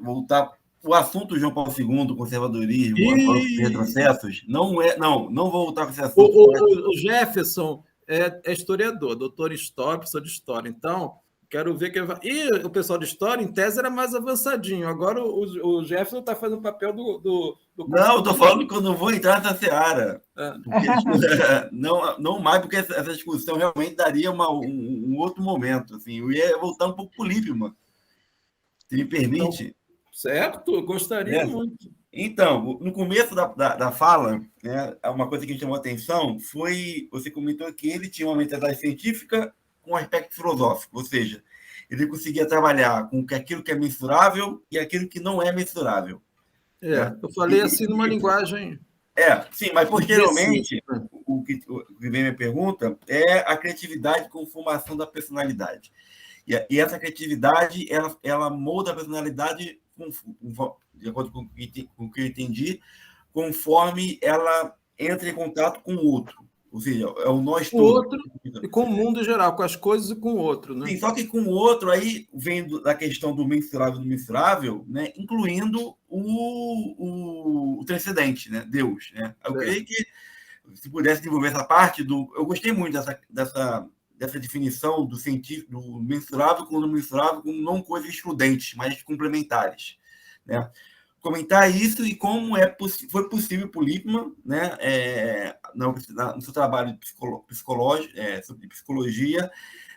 S1: voltar... O assunto João Paulo II, conservadorismo, os retrocessos, não vou voltar com esse assunto.
S2: O Jefferson é historiador, doutor em história, professor de história. Então, quero ver que... E o pessoal de história, em tese, era mais avançadinho. Agora o Jefferson está fazendo o papel do...
S1: Não, eu estou falando que eu não vou entrar nessa seara. Não mais, porque essa discussão realmente daria um outro momento. Assim, eu ia voltar um pouco para o Lippmann, se me permite.
S2: Então, certo, eu gostaria muito.
S1: Então, no começo da fala, né, uma coisa que me chamou a atenção foi, você comentou que ele tinha uma mentalidade científica com um aspecto filosófico, ou seja, ele conseguia trabalhar com aquilo que é mensurável e aquilo que não é mensurável.
S2: Eu falei assim numa linguagem...
S1: Sim, mas posteriormente, o que vem minha pergunta é a criatividade com formação da personalidade. E essa criatividade, ela molda a personalidade, de acordo com o que eu entendi, conforme ela entra em contato com o outro. Ou seja, é o nós
S2: todos. O outro e com o mundo em geral, com as coisas e com o outro. Né?
S1: Sim, só que com o outro, aí vem da questão do mensurável e do mensurável, né, incluindo o transcendente, né, Deus. Né? Eu creio que, se pudesse desenvolver essa parte, eu gostei muito dessa definição do científico, do mensurável com o mensurável como não coisas excludentes, mas complementares. Né? Comentar isso e como foi possível para o Lippmann, né, no seu trabalho sobre psicologia,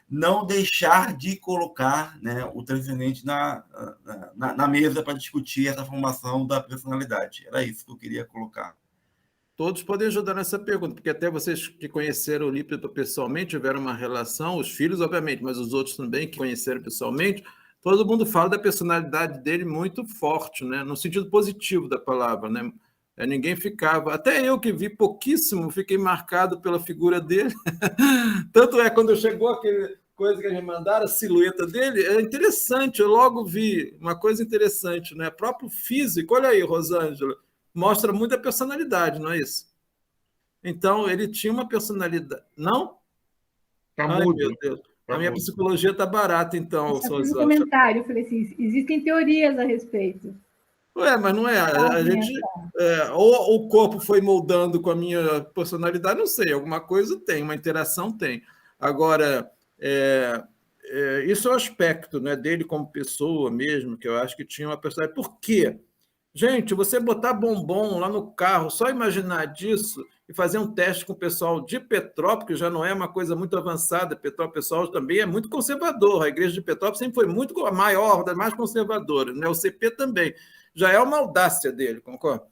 S1: não deixar de colocar, né, o transcendente na mesa para discutir essa formação da personalidade. Era isso que eu queria colocar.
S2: Todos podem ajudar nessa pergunta, porque até vocês que conheceram o Lippmann pessoalmente tiveram uma relação, os filhos, obviamente, mas os outros também que conheceram pessoalmente, todo mundo fala da personalidade dele muito forte, né? No sentido positivo da palavra, né? Ninguém ficava... Até eu que vi pouquíssimo, fiquei marcado pela figura dele. Tanto é, quando chegou aquele coisa que a gente mandaram, a silhueta dele, é interessante, eu logo vi uma coisa interessante, né? Próprio físico, olha aí, Rosângela, mostra muita personalidade, não é isso? Então, ele tinha uma personalidade... Não? Ai, meu Deus. A minha psicologia está barata, então.
S3: Eu fiz um comentário, eu falei assim, existem teorias a respeito.
S2: Mas não é. A gente, ou o corpo foi moldando com a minha personalidade, não sei, alguma coisa tem, uma interação tem. Agora, isso é o aspecto, né, dele como pessoa mesmo, que eu acho que tinha uma personalidade. Por quê? Gente, você botar bombom lá no carro, só imaginar disso e fazer um teste com o pessoal de Petrópolis, que já não é uma coisa muito avançada, Petrópolis, o pessoal também é muito conservador, a igreja de Petrópolis sempre foi muito a maior, das mais conservadoras, né? O CP também, já é uma audácia dele, concorda?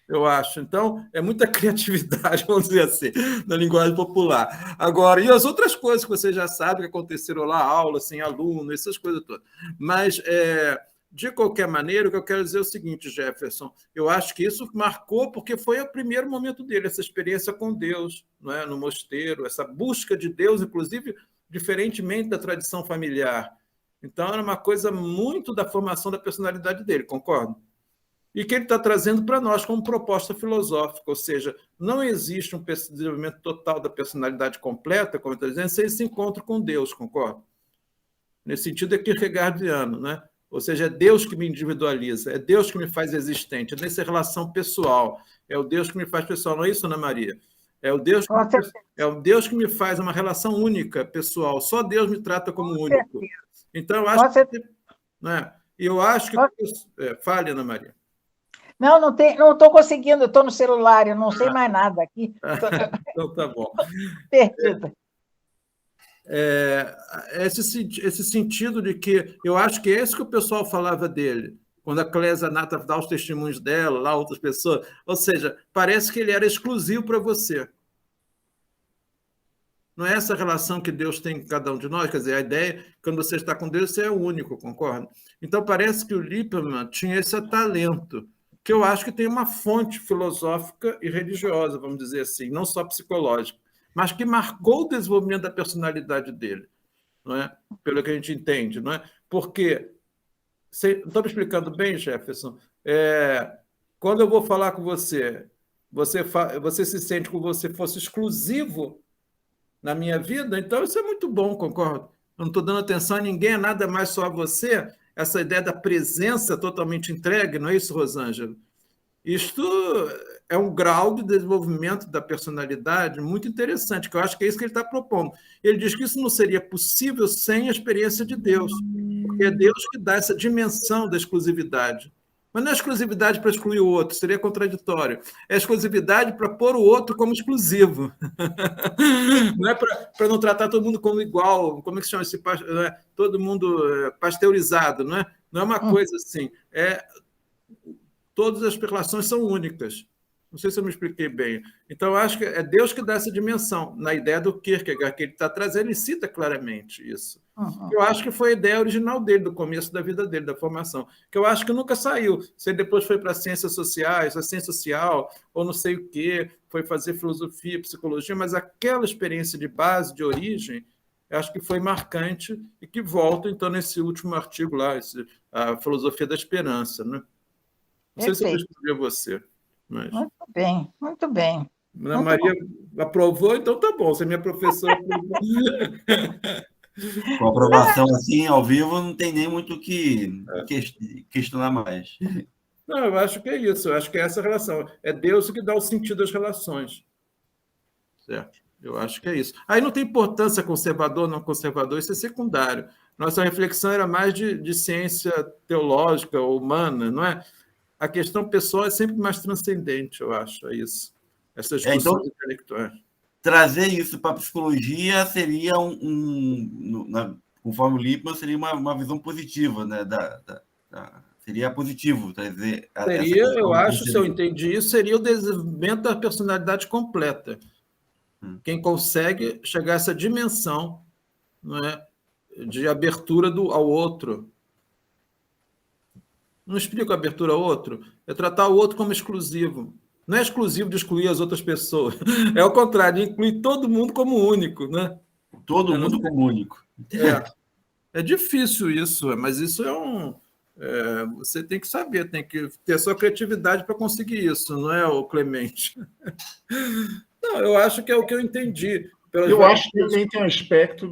S2: Eu acho. Então, é muita criatividade, vamos dizer assim, na linguagem popular. Agora, e as outras coisas que você já sabe que aconteceram lá, aula, sem aluno, essas coisas todas. Mas, de qualquer maneira, o que eu quero dizer é o seguinte, Jefferson, eu acho que isso marcou porque foi o primeiro momento dele, essa experiência com Deus, não é? No mosteiro, essa busca de Deus, inclusive, diferentemente da tradição familiar. Então, era uma coisa muito da formação da personalidade dele, concorda? E que ele está trazendo para nós como proposta filosófica, ou seja, não existe um desenvolvimento total da personalidade completa, como ele está dizendo, sem esse encontro com Deus, concorda? Nesse sentido é kierkegaardiano, né? Ou seja, é Deus que me individualiza, é Deus que me faz existente, é nessa relação pessoal, é o Deus que me faz pessoal, não é isso, Ana Maria? É o Deus que me faz uma relação única, pessoal, só Deus me trata como único. Então, eu acho que... Né? Eu acho que... Fale, Ana Maria.
S5: Não estou conseguindo, estou no celular, eu não sei mais nada aqui.
S2: Então, tá bom.
S5: Perdida.
S2: Esse sentido de que eu acho que é isso que o pessoal falava dele, quando a Clésia Nata dá os testemunhos dela, lá outras pessoas, ou seja, parece que ele era exclusivo para você. Não é essa relação que Deus tem com cada um de nós, quer dizer, a ideia é que quando você está com Deus, você é o único, concorda? Então, parece que o Lippmann tinha esse talento, que eu acho que tem uma fonte filosófica e religiosa, vamos dizer assim, não só psicológica, mas que marcou o desenvolvimento da personalidade dele, não é? Pelo que a gente entende, não é? Porque, estou me explicando bem, Jefferson, quando eu vou falar com você, você se sente como se você fosse exclusivo na minha vida, então isso é muito bom, concordo? Eu não estou dando atenção a ninguém, é nada mais só a você, essa ideia da presença totalmente entregue, não é isso, Rosângela? Isto é um grau de desenvolvimento da personalidade muito interessante, que eu acho que é isso que ele está propondo. Ele diz que isso não seria possível sem a experiência de Deus, porque é Deus que dá essa dimensão da exclusividade. Mas não é exclusividade para excluir o outro, seria contraditório. É exclusividade para pôr o outro como exclusivo. Não é para não tratar todo mundo como igual, como é que se chama esse todo mundo pasteurizado, não é? Não é uma coisa assim. Todas as relações são únicas. Não sei se eu me expliquei bem. Então, eu acho que é Deus que dá essa dimensão. Na ideia do Kierkegaard, que ele está trazendo, ele cita claramente isso. Eu acho que foi a ideia original dele, do começo da vida dele, da formação, que eu acho que nunca saiu. Se ele depois foi para ciências sociais, a ciência social, ou não sei o quê, foi fazer filosofia, psicologia, mas aquela experiência de base, de origem, eu acho que foi marcante e que volta, então, nesse último artigo lá, a filosofia da esperança. Né? Não sei se eu respondi a você. Mas...
S5: Muito bem, muito bem.
S2: Ana Maria aprovou, então tá bom, você é minha professora.
S1: Com aprovação assim, ao vivo, não tem nem muito o que questionar mais.
S2: Não, eu acho que é isso, eu acho que é essa relação. É Deus que dá o sentido às relações. Certo? Eu acho que é isso. Aí não tem importância conservador, não conservador, isso é secundário. Nossa reflexão era mais de ciência teológica, humana, não é? A questão pessoal é sempre mais transcendente, eu acho, é isso. Essas discussões intelectuais.
S1: Trazer isso para a psicologia seria conforme o Lippmann, seria uma visão positiva, né? Seria positivo trazer.
S2: Seria, eu acho, se eu entendi isso, seria o desenvolvimento da personalidade completa. Quem consegue chegar a essa dimensão, não é, de abertura ao outro. Não explico a abertura ao outro? É tratar o outro como exclusivo. Não é exclusivo de excluir as outras pessoas. É o contrário, de incluir todo mundo como único. Né?
S1: Todo mundo como único.
S2: É difícil isso, mas isso você tem que saber, tem que ter a sua criatividade para conseguir isso, não é, o Clemente? Não, eu acho que é o que eu entendi.
S4: Eu acho que também tem um aspecto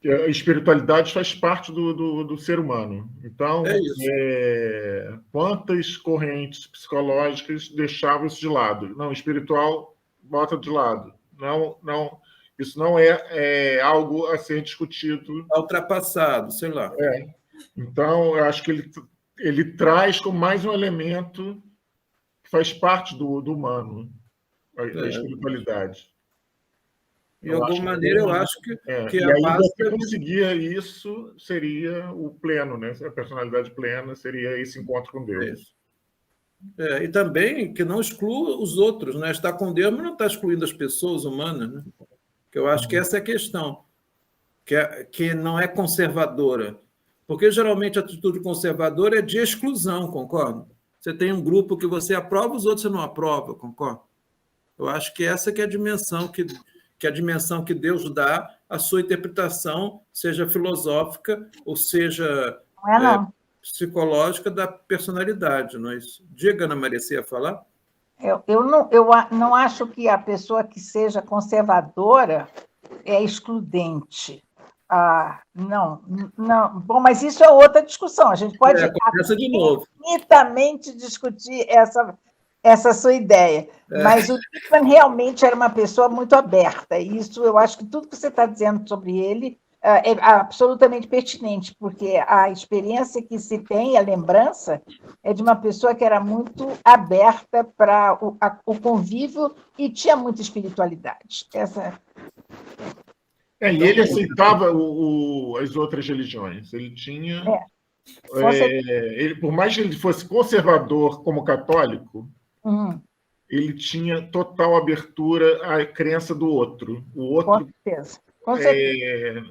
S4: a espiritualidade faz parte do ser humano. Então, quantas correntes psicológicas deixavam isso de lado? Não, espiritual, bota de lado. Não, isso não é algo a ser discutido.
S2: Ultrapassado, sei lá.
S4: Então, eu acho que ele traz como mais um elemento que faz parte do humano, a espiritualidade.
S2: De alguma maneira, eu acho que
S4: e
S2: a
S4: aí
S2: base...
S4: você conseguia isso, seria o pleno, né? A personalidade plena seria esse encontro com Deus.
S2: E também que não exclua os outros, né? Estar com Deus, mas não está excluindo as pessoas humanas, né? Que eu acho que essa é a questão, que não é conservadora. Porque, geralmente, a atitude conservadora é de exclusão, concorda? Você tem um grupo que você aprova, os outros você não aprova, concorda? Eu acho que essa que é a dimensão que Deus dá à sua interpretação, seja filosófica ou seja psicológica da personalidade. Não é isso? Diga, Ana Maria, você ia falar?
S5: Eu não acho que a pessoa que seja conservadora é excludente. Não. Bom, mas isso é outra discussão. A gente pode infinitamente discutir essa sua ideia. Mas o Lippmann realmente era uma pessoa muito aberta. E isso, eu acho que tudo que você está dizendo sobre ele é absolutamente pertinente, porque a experiência que se tem, a lembrança, é de uma pessoa que era muito aberta para o convívio e tinha muita espiritualidade.
S4: E ele aceitava as outras religiões. Ele tinha... por mais que ele fosse conservador como católico, ele tinha total abertura à crença do outro. O outro...
S5: Com certeza.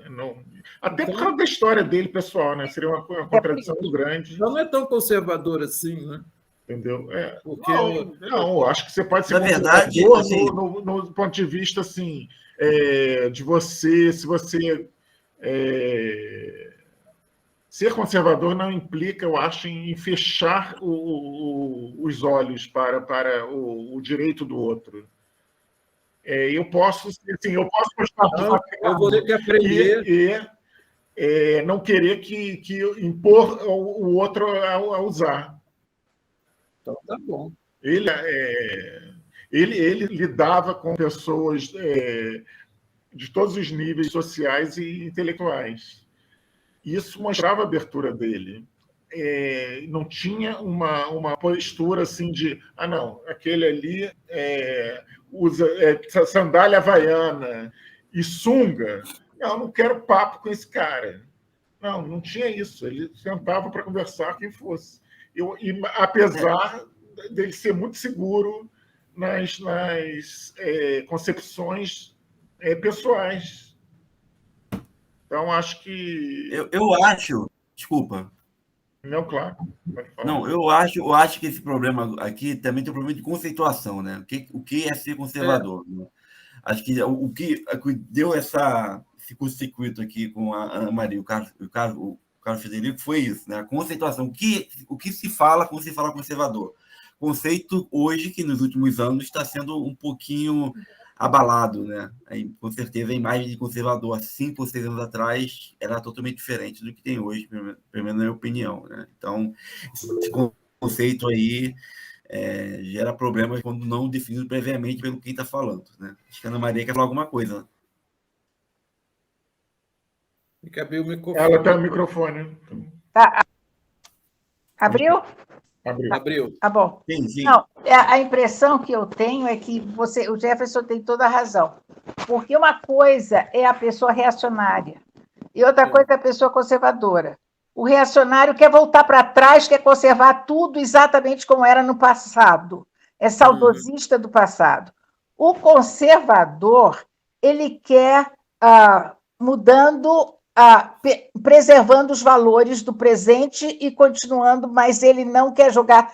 S4: Até por causa da história dele, pessoal, né? Seria uma contradição muito grande.
S2: Não é tão conservador assim, né?
S4: Entendeu?
S2: Porque
S4: não, acho que você pode ser
S1: conservador
S4: assim, no ponto de vista assim, de você, se você ser conservador não implica, eu acho, em fechar os olhos para o direito do outro. Eu posso gostar de
S2: eu vou ter que aprender
S4: e não querer que impor o outro a usar.
S2: Então, tá bom.
S4: Ele lidava com pessoas de todos os níveis sociais e intelectuais. Isso mostrava a abertura dele. Não tinha uma postura assim de não, aquele ali usa sandália havaiana e sunga. Não quero papo com esse cara. Não tinha isso. Ele sentava para conversar quem fosse. Apesar dele ser muito seguro nas concepções pessoais. Então, acho que...
S1: Eu acho... Desculpa.
S4: Não, claro.
S1: Não, eu acho que esse problema aqui também tem um problema de conceituação, né? O que é ser conservador? Né? Acho que o que deu esse curto-circuito aqui com a Ana Maria e o Carlos Frederico foi isso, né? A conceituação. O que se fala quando se fala conservador? Conceito hoje que nos últimos anos está sendo um pouquinho abalado, né? Com certeza a imagem de conservador há 5 ou 6 anos atrás era totalmente diferente do que tem hoje, pelo menos na minha opinião, né? Então, esse conceito aí gera problemas quando não definido previamente pelo quem está falando, né? Acho que a Ana Maria quer falar alguma coisa.
S2: Tem que abrir o microfone.
S4: Ela está no microfone.
S5: Tá. Abriu?
S2: Abriu.
S5: Tá bom.
S1: Sim.
S5: Não, a impressão que eu tenho é que o Jefferson tem toda a razão. Porque uma coisa é a pessoa reacionária e outra coisa é a pessoa conservadora. O reacionário quer voltar para trás, quer conservar tudo exatamente como era no passado. É saudosista do passado. O conservador, ele quer preservando os valores do presente e continuando, mas ele não quer jogar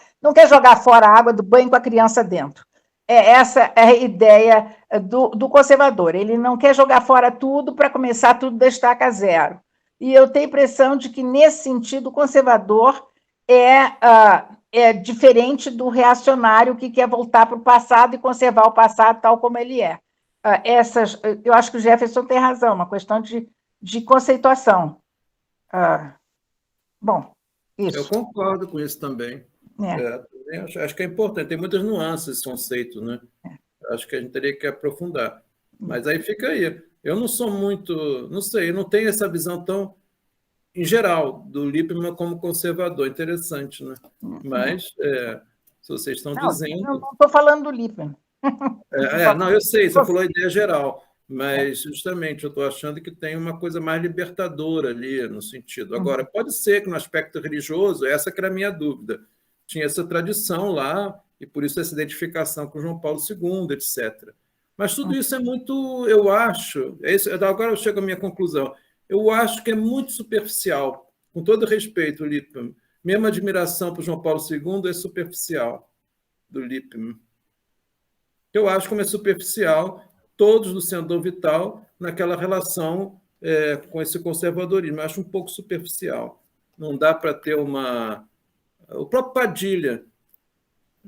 S5: fora a água do banho com a criança dentro. Essa é a ideia do conservador. Ele não quer jogar fora tudo para começar tudo da estaca zero. E eu tenho a impressão de que, nesse sentido, o conservador é diferente do reacionário que quer voltar para o passado e conservar o passado tal como ele é. Eu acho que o Jefferson tem razão, uma questão de conceituação. Bom, isso.
S2: Eu concordo com isso também. Acho que é importante, tem muitas nuances esse conceito, né? Acho que a gente teria que aprofundar. Mas aí fica aí. Eu não sou muito, não sei, eu não tenho essa visão tão em geral, do Lippmann como conservador. Interessante, né? Mas, se vocês estão dizendo...
S5: Não estou falando do Lippmann.
S2: Não, eu sei, você falou a ideia geral, mas justamente eu estou achando que tem uma coisa mais libertadora ali no sentido. Agora, pode ser que no aspecto religioso, essa que era a minha dúvida, tinha essa tradição lá, e por isso essa identificação com João Paulo II, etc. Mas tudo isso é muito, eu acho, agora eu chego à minha conclusão, eu acho que é muito superficial, com todo respeito, Lippmann. Mesmo a admiração por João Paulo II é superficial, do Lippmann. Eu acho como é superficial, todos do Centro Vital, naquela relação com esse conservadorismo. Eu acho um pouco superficial. Não dá para ter uma... O próprio Padilha,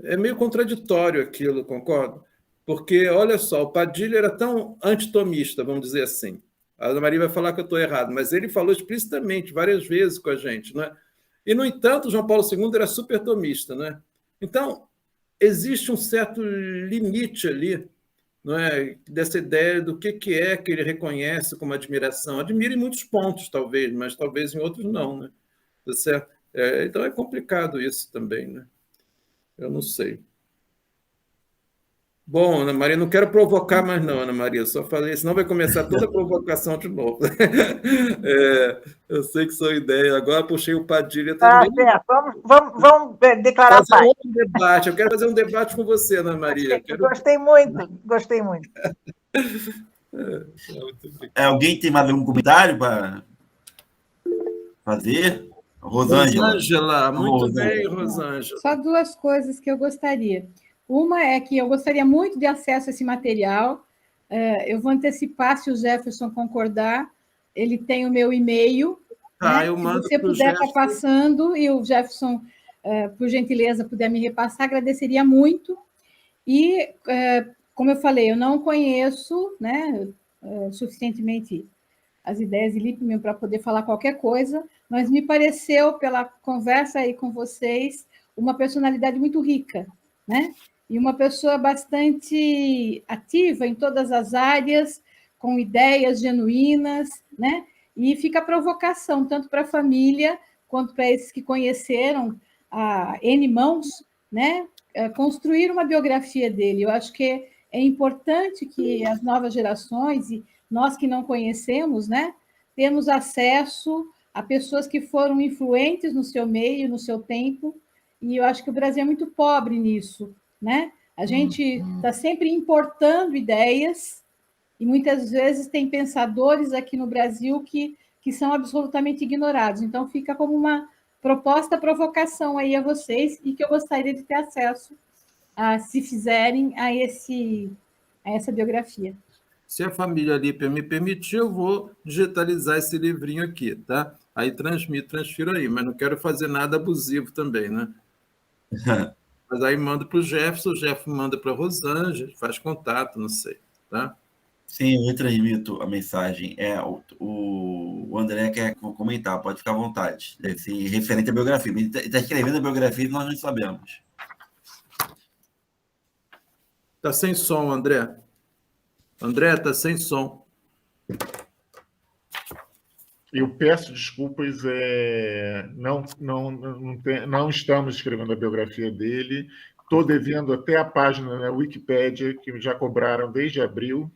S2: é meio contraditório aquilo, concordo? Porque, olha só, o Padilha era tão antitomista, vamos dizer assim. A Ana Maria vai falar que eu estou errado, mas ele falou explicitamente, várias vezes com a gente, né? E, no entanto, João Paulo II era super tomista, né? Então, existe um certo limite ali, não é, dessa ideia do que é que ele reconhece como admiração. Admira em muitos pontos, talvez, mas talvez em outros não, né? Tá certo? Então é complicado isso também, né? Eu não sei. Bom, Ana Maria, não quero provocar mais não, Ana Maria, só falei, senão vai começar toda a provocação de novo. Eu sei que sua ideia, agora puxei o Padilha também.
S5: Vamos declarar
S2: fazer outro debate, eu quero fazer um debate com você, Ana Maria.
S5: Gostei muito.
S1: Alguém tem mais algum comentário para fazer?
S2: Rosângela, muito bem, Rosângela.
S3: Só duas coisas que eu gostaria. Uma é que eu gostaria muito de acesso a esse material. Eu vou antecipar, se o Jefferson concordar. Ele tem o meu e-mail. Né?
S2: Eu mando.
S3: Se você puder estar passando e o Jefferson, por gentileza, puder me repassar, agradeceria muito. E, como eu falei, eu não conheço, né, suficientemente as ideias de Lippmann para poder falar qualquer coisa, mas me pareceu, pela conversa aí com vocês, uma personalidade muito rica, né? E uma pessoa bastante ativa em todas as áreas, com ideias genuínas, né? E fica a provocação, tanto para a família, quanto para esses que conheceram a N mãos, né? Construir uma biografia dele. Eu acho que é importante que as novas gerações, e nós que não conhecemos, né? Temos acesso a pessoas que foram influentes no seu meio, no seu tempo, e eu acho que o Brasil é muito pobre nisso, né? A gente está sempre importando ideias, e muitas vezes tem pensadores aqui no Brasil que são absolutamente ignorados. Então, fica como uma proposta, provocação aí a vocês, e que eu gostaria de ter acesso, se fizerem, a essa biografia.
S2: Se a família Lippmann me permitir, eu vou digitalizar esse livrinho aqui, tá? Aí transfiro aí, mas não quero fazer nada abusivo também, né? Mas aí mando para o Jefferson manda para a Rosângela, faz contato, não sei, tá?
S1: Sim, eu transmito a mensagem. O André quer comentar, pode ficar à vontade. Esse referente à biografia. Ele está escrevendo a biografia e nós não sabemos.
S2: Está sem som, André. André, está sem som.
S4: Eu peço desculpas, não estamos escrevendo a biografia dele. Estou devendo até a página na Wikipédia, que já cobraram desde abril.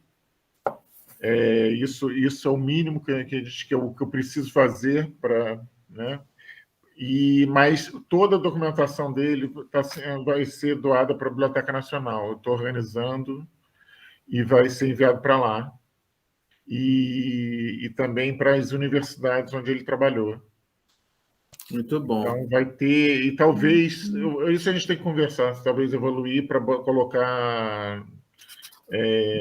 S4: Isso é o mínimo que eu preciso fazer para... Né? Mas toda a documentação dele vai ser doada para a Biblioteca Nacional. Eu estou organizando e vai ser enviado para lá. E também para as universidades onde ele trabalhou.
S2: Muito bom.
S4: Então, vai ter... E talvez... Isso a gente tem que conversar, talvez evoluir para colocar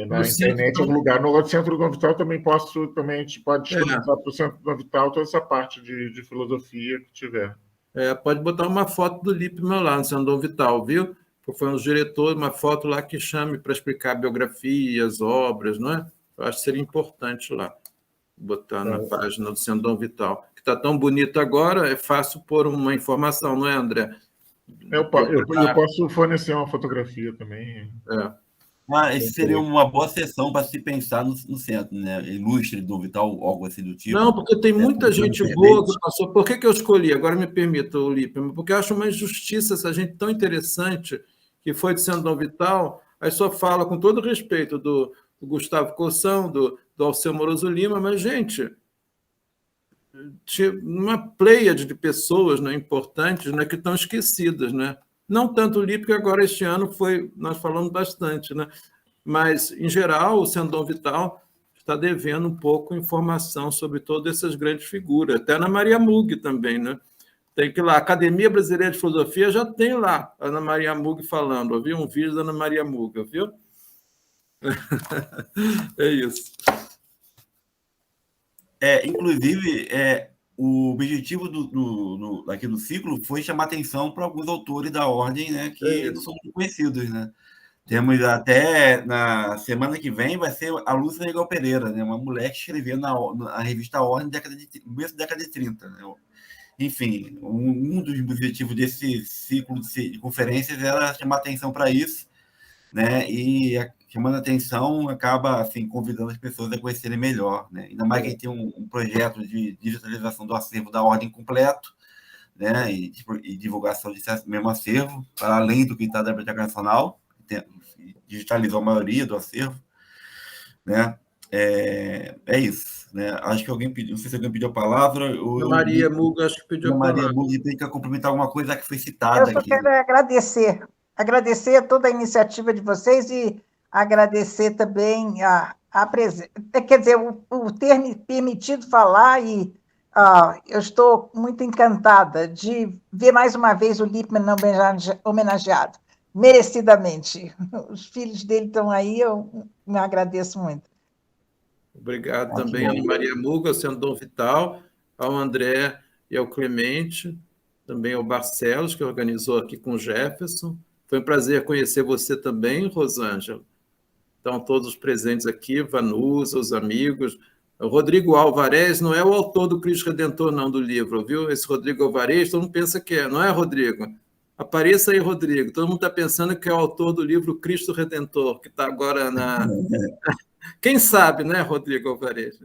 S4: na internet em algum lugar. No Centro do Vital também a gente pode disponibilizar para o Centro do Vital toda essa parte de filosofia que tiver.
S2: Pode botar uma foto do Lippmann lá no Centro do Vital, viu? Foi um dos diretores, uma foto lá que chame para explicar a biografia, as obras, não é? Eu acho que seria importante lá, botar na página do Centro Vital, que está tão bonito agora, é fácil pôr uma informação, não é, André?
S4: Eu posso fornecer uma fotografia também.
S1: Esse seria uma boa sessão para se pensar no centro, né? Ilustre, Dom Vital, algo assim do tipo.
S2: Não, porque tem muita gente boa que passou. Por que eu escolhi? Agora me permita, Lipe, porque eu acho uma injustiça essa gente tão interessante que foi de Centro Dom Vital, aí só fala com todo respeito do Gustavo Cossão, do Alceu Moroso Lima, mas, gente, tinha uma pleiade de pessoas, né, importantes, né, que estão esquecidas, né? Não tanto o Lipe, que agora este ano nós falamos bastante, né? Mas, em geral, o Centro Dom Vital está devendo um pouco informação sobre todas essas grandes figuras, até Ana Maria Mug também, né? Tem que ir lá, a Academia Brasileira de Filosofia já tem lá a Ana Maria Mug falando, ouviu um vídeo da Ana Maria Mug, viu? É isso.
S1: Inclusive, o objetivo aqui do ciclo foi chamar atenção para alguns autores da ordem, né, que não são muito conhecidos, né? Temos até, na semana que vem, vai ser a Lúcia Legal Pereira, né, uma mulher que escreveu na revista Ordem começo da década de 30. Né? Enfim, um dos objetivos desse ciclo de conferências era chamar atenção para isso, né? E chamando atenção acaba assim, convidando as pessoas a conhecerem melhor, né? Ainda mais que a gente tem um projeto de digitalização do acervo da ordem completo, né? E divulgação desse mesmo acervo, para além do que está da Biblioteca Nacional, digitalizou a maioria do acervo, né? É isso, né? Acho que alguém pediu, não sei se alguém pediu a palavra.
S2: Ana Maria Muga, acho que pediu a palavra.
S1: Maria Muga tem que complementar alguma coisa que foi citada aqui.
S5: Eu só quero agradecer a toda a iniciativa de vocês e agradecer também a presença. Quer dizer, o ter me permitido falar e eu estou muito encantada de ver mais uma vez o Lippmann homenageado, merecidamente. Os filhos dele estão aí, eu me agradeço muito.
S2: Obrigado também, Ana Maria Muga, ao Centro Dom Vital, ao André e ao Clemente, também ao Barcelos, que organizou aqui com o Jefferson. Foi um prazer conhecer você também, Rosângela. Estão todos os presentes aqui, Vanusa, os amigos. O Rodrigo Alvarez não é o autor do Cristo Redentor, não, do livro, viu? Esse Rodrigo Alvarez, todo mundo pensa que é, não é, Rodrigo? Apareça aí, Rodrigo. Todo mundo está pensando que é o autor do livro Cristo Redentor, que está agora na... Quem sabe, né, Rodrigo Alvarez?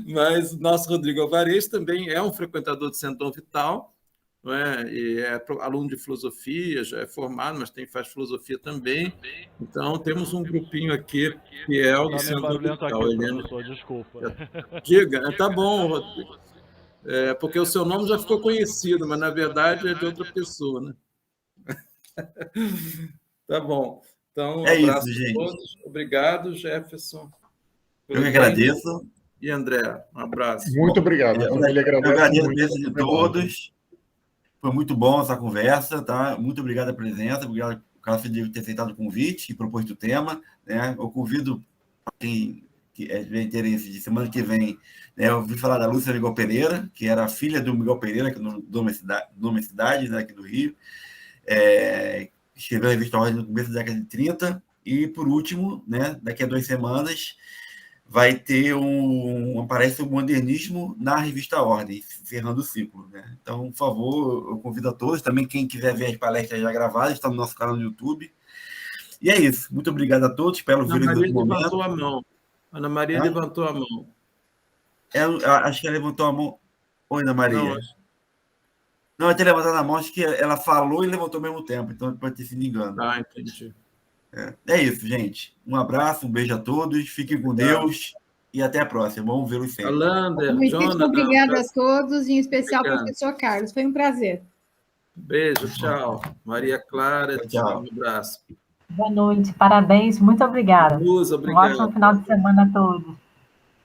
S2: Mas nosso Rodrigo Alvarez também é um frequentador do Centro Dom Vital, não é? E é aluno de filosofia, já é formado, mas faz filosofia também. Então, temos um grupinho aqui fiel do Centro Dom Vital.
S6: Professor, desculpa.
S2: Diga, tá bom, Rodrigo. Porque o seu nome já ficou conhecido, mas, na verdade, é de outra pessoa, né? Tá bom. Então, um abraço
S1: isso, gente.
S2: a todos. Obrigado, Jefferson.
S1: Eu que agradeço.
S2: E André, um abraço.
S4: Muito obrigado.
S1: Eu agradeço de todos. Foi muito bom essa conversa, tá? Muito obrigado pela presença, obrigado por Carlos de ter aceitado o convite e proposto o tema, né? Eu convido quem tiver interesse de semana que vem, né? Eu ouvi falar da Lúcia Miguel Pereira, que era filha do Miguel Pereira, que do uma cidade, né, aqui do Rio. Escreveu a revista Ordem no começo da década de 30, e, por último, né, daqui a 2 semanas, vai ter aparece o modernismo na revista Ordem, encerrando o ciclo. Né? Então, por favor, eu convido a todos, também quem quiser ver as palestras já gravadas, está no nosso canal no YouTube. E é isso. Muito obrigado a todos, espero ver
S2: Ana Maria levantou a mão. Ana Maria levantou a mão.
S1: Acho que ela levantou a mão. Oi, Ana Maria. Não, ela tem levantado a mão, acho que ela falou e levantou ao mesmo tempo, então pode ter sido engano.
S2: Ah, entendi.
S1: É isso, gente. Um abraço, um beijo a todos, fiquem com Deus e até a próxima. Vamos vê-los sempre.
S2: Alander,
S3: Muito obrigada a todos, em especial ao professor Carlos. Foi um prazer.
S2: Beijo, tchau. Maria Clara, tchau. Um abraço.
S7: Boa noite, parabéns, muito obrigada.
S2: Luz, obrigado.
S7: Um ótimo final de semana a todos.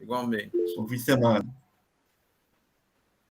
S2: Igualmente.
S1: Bom fim de semana.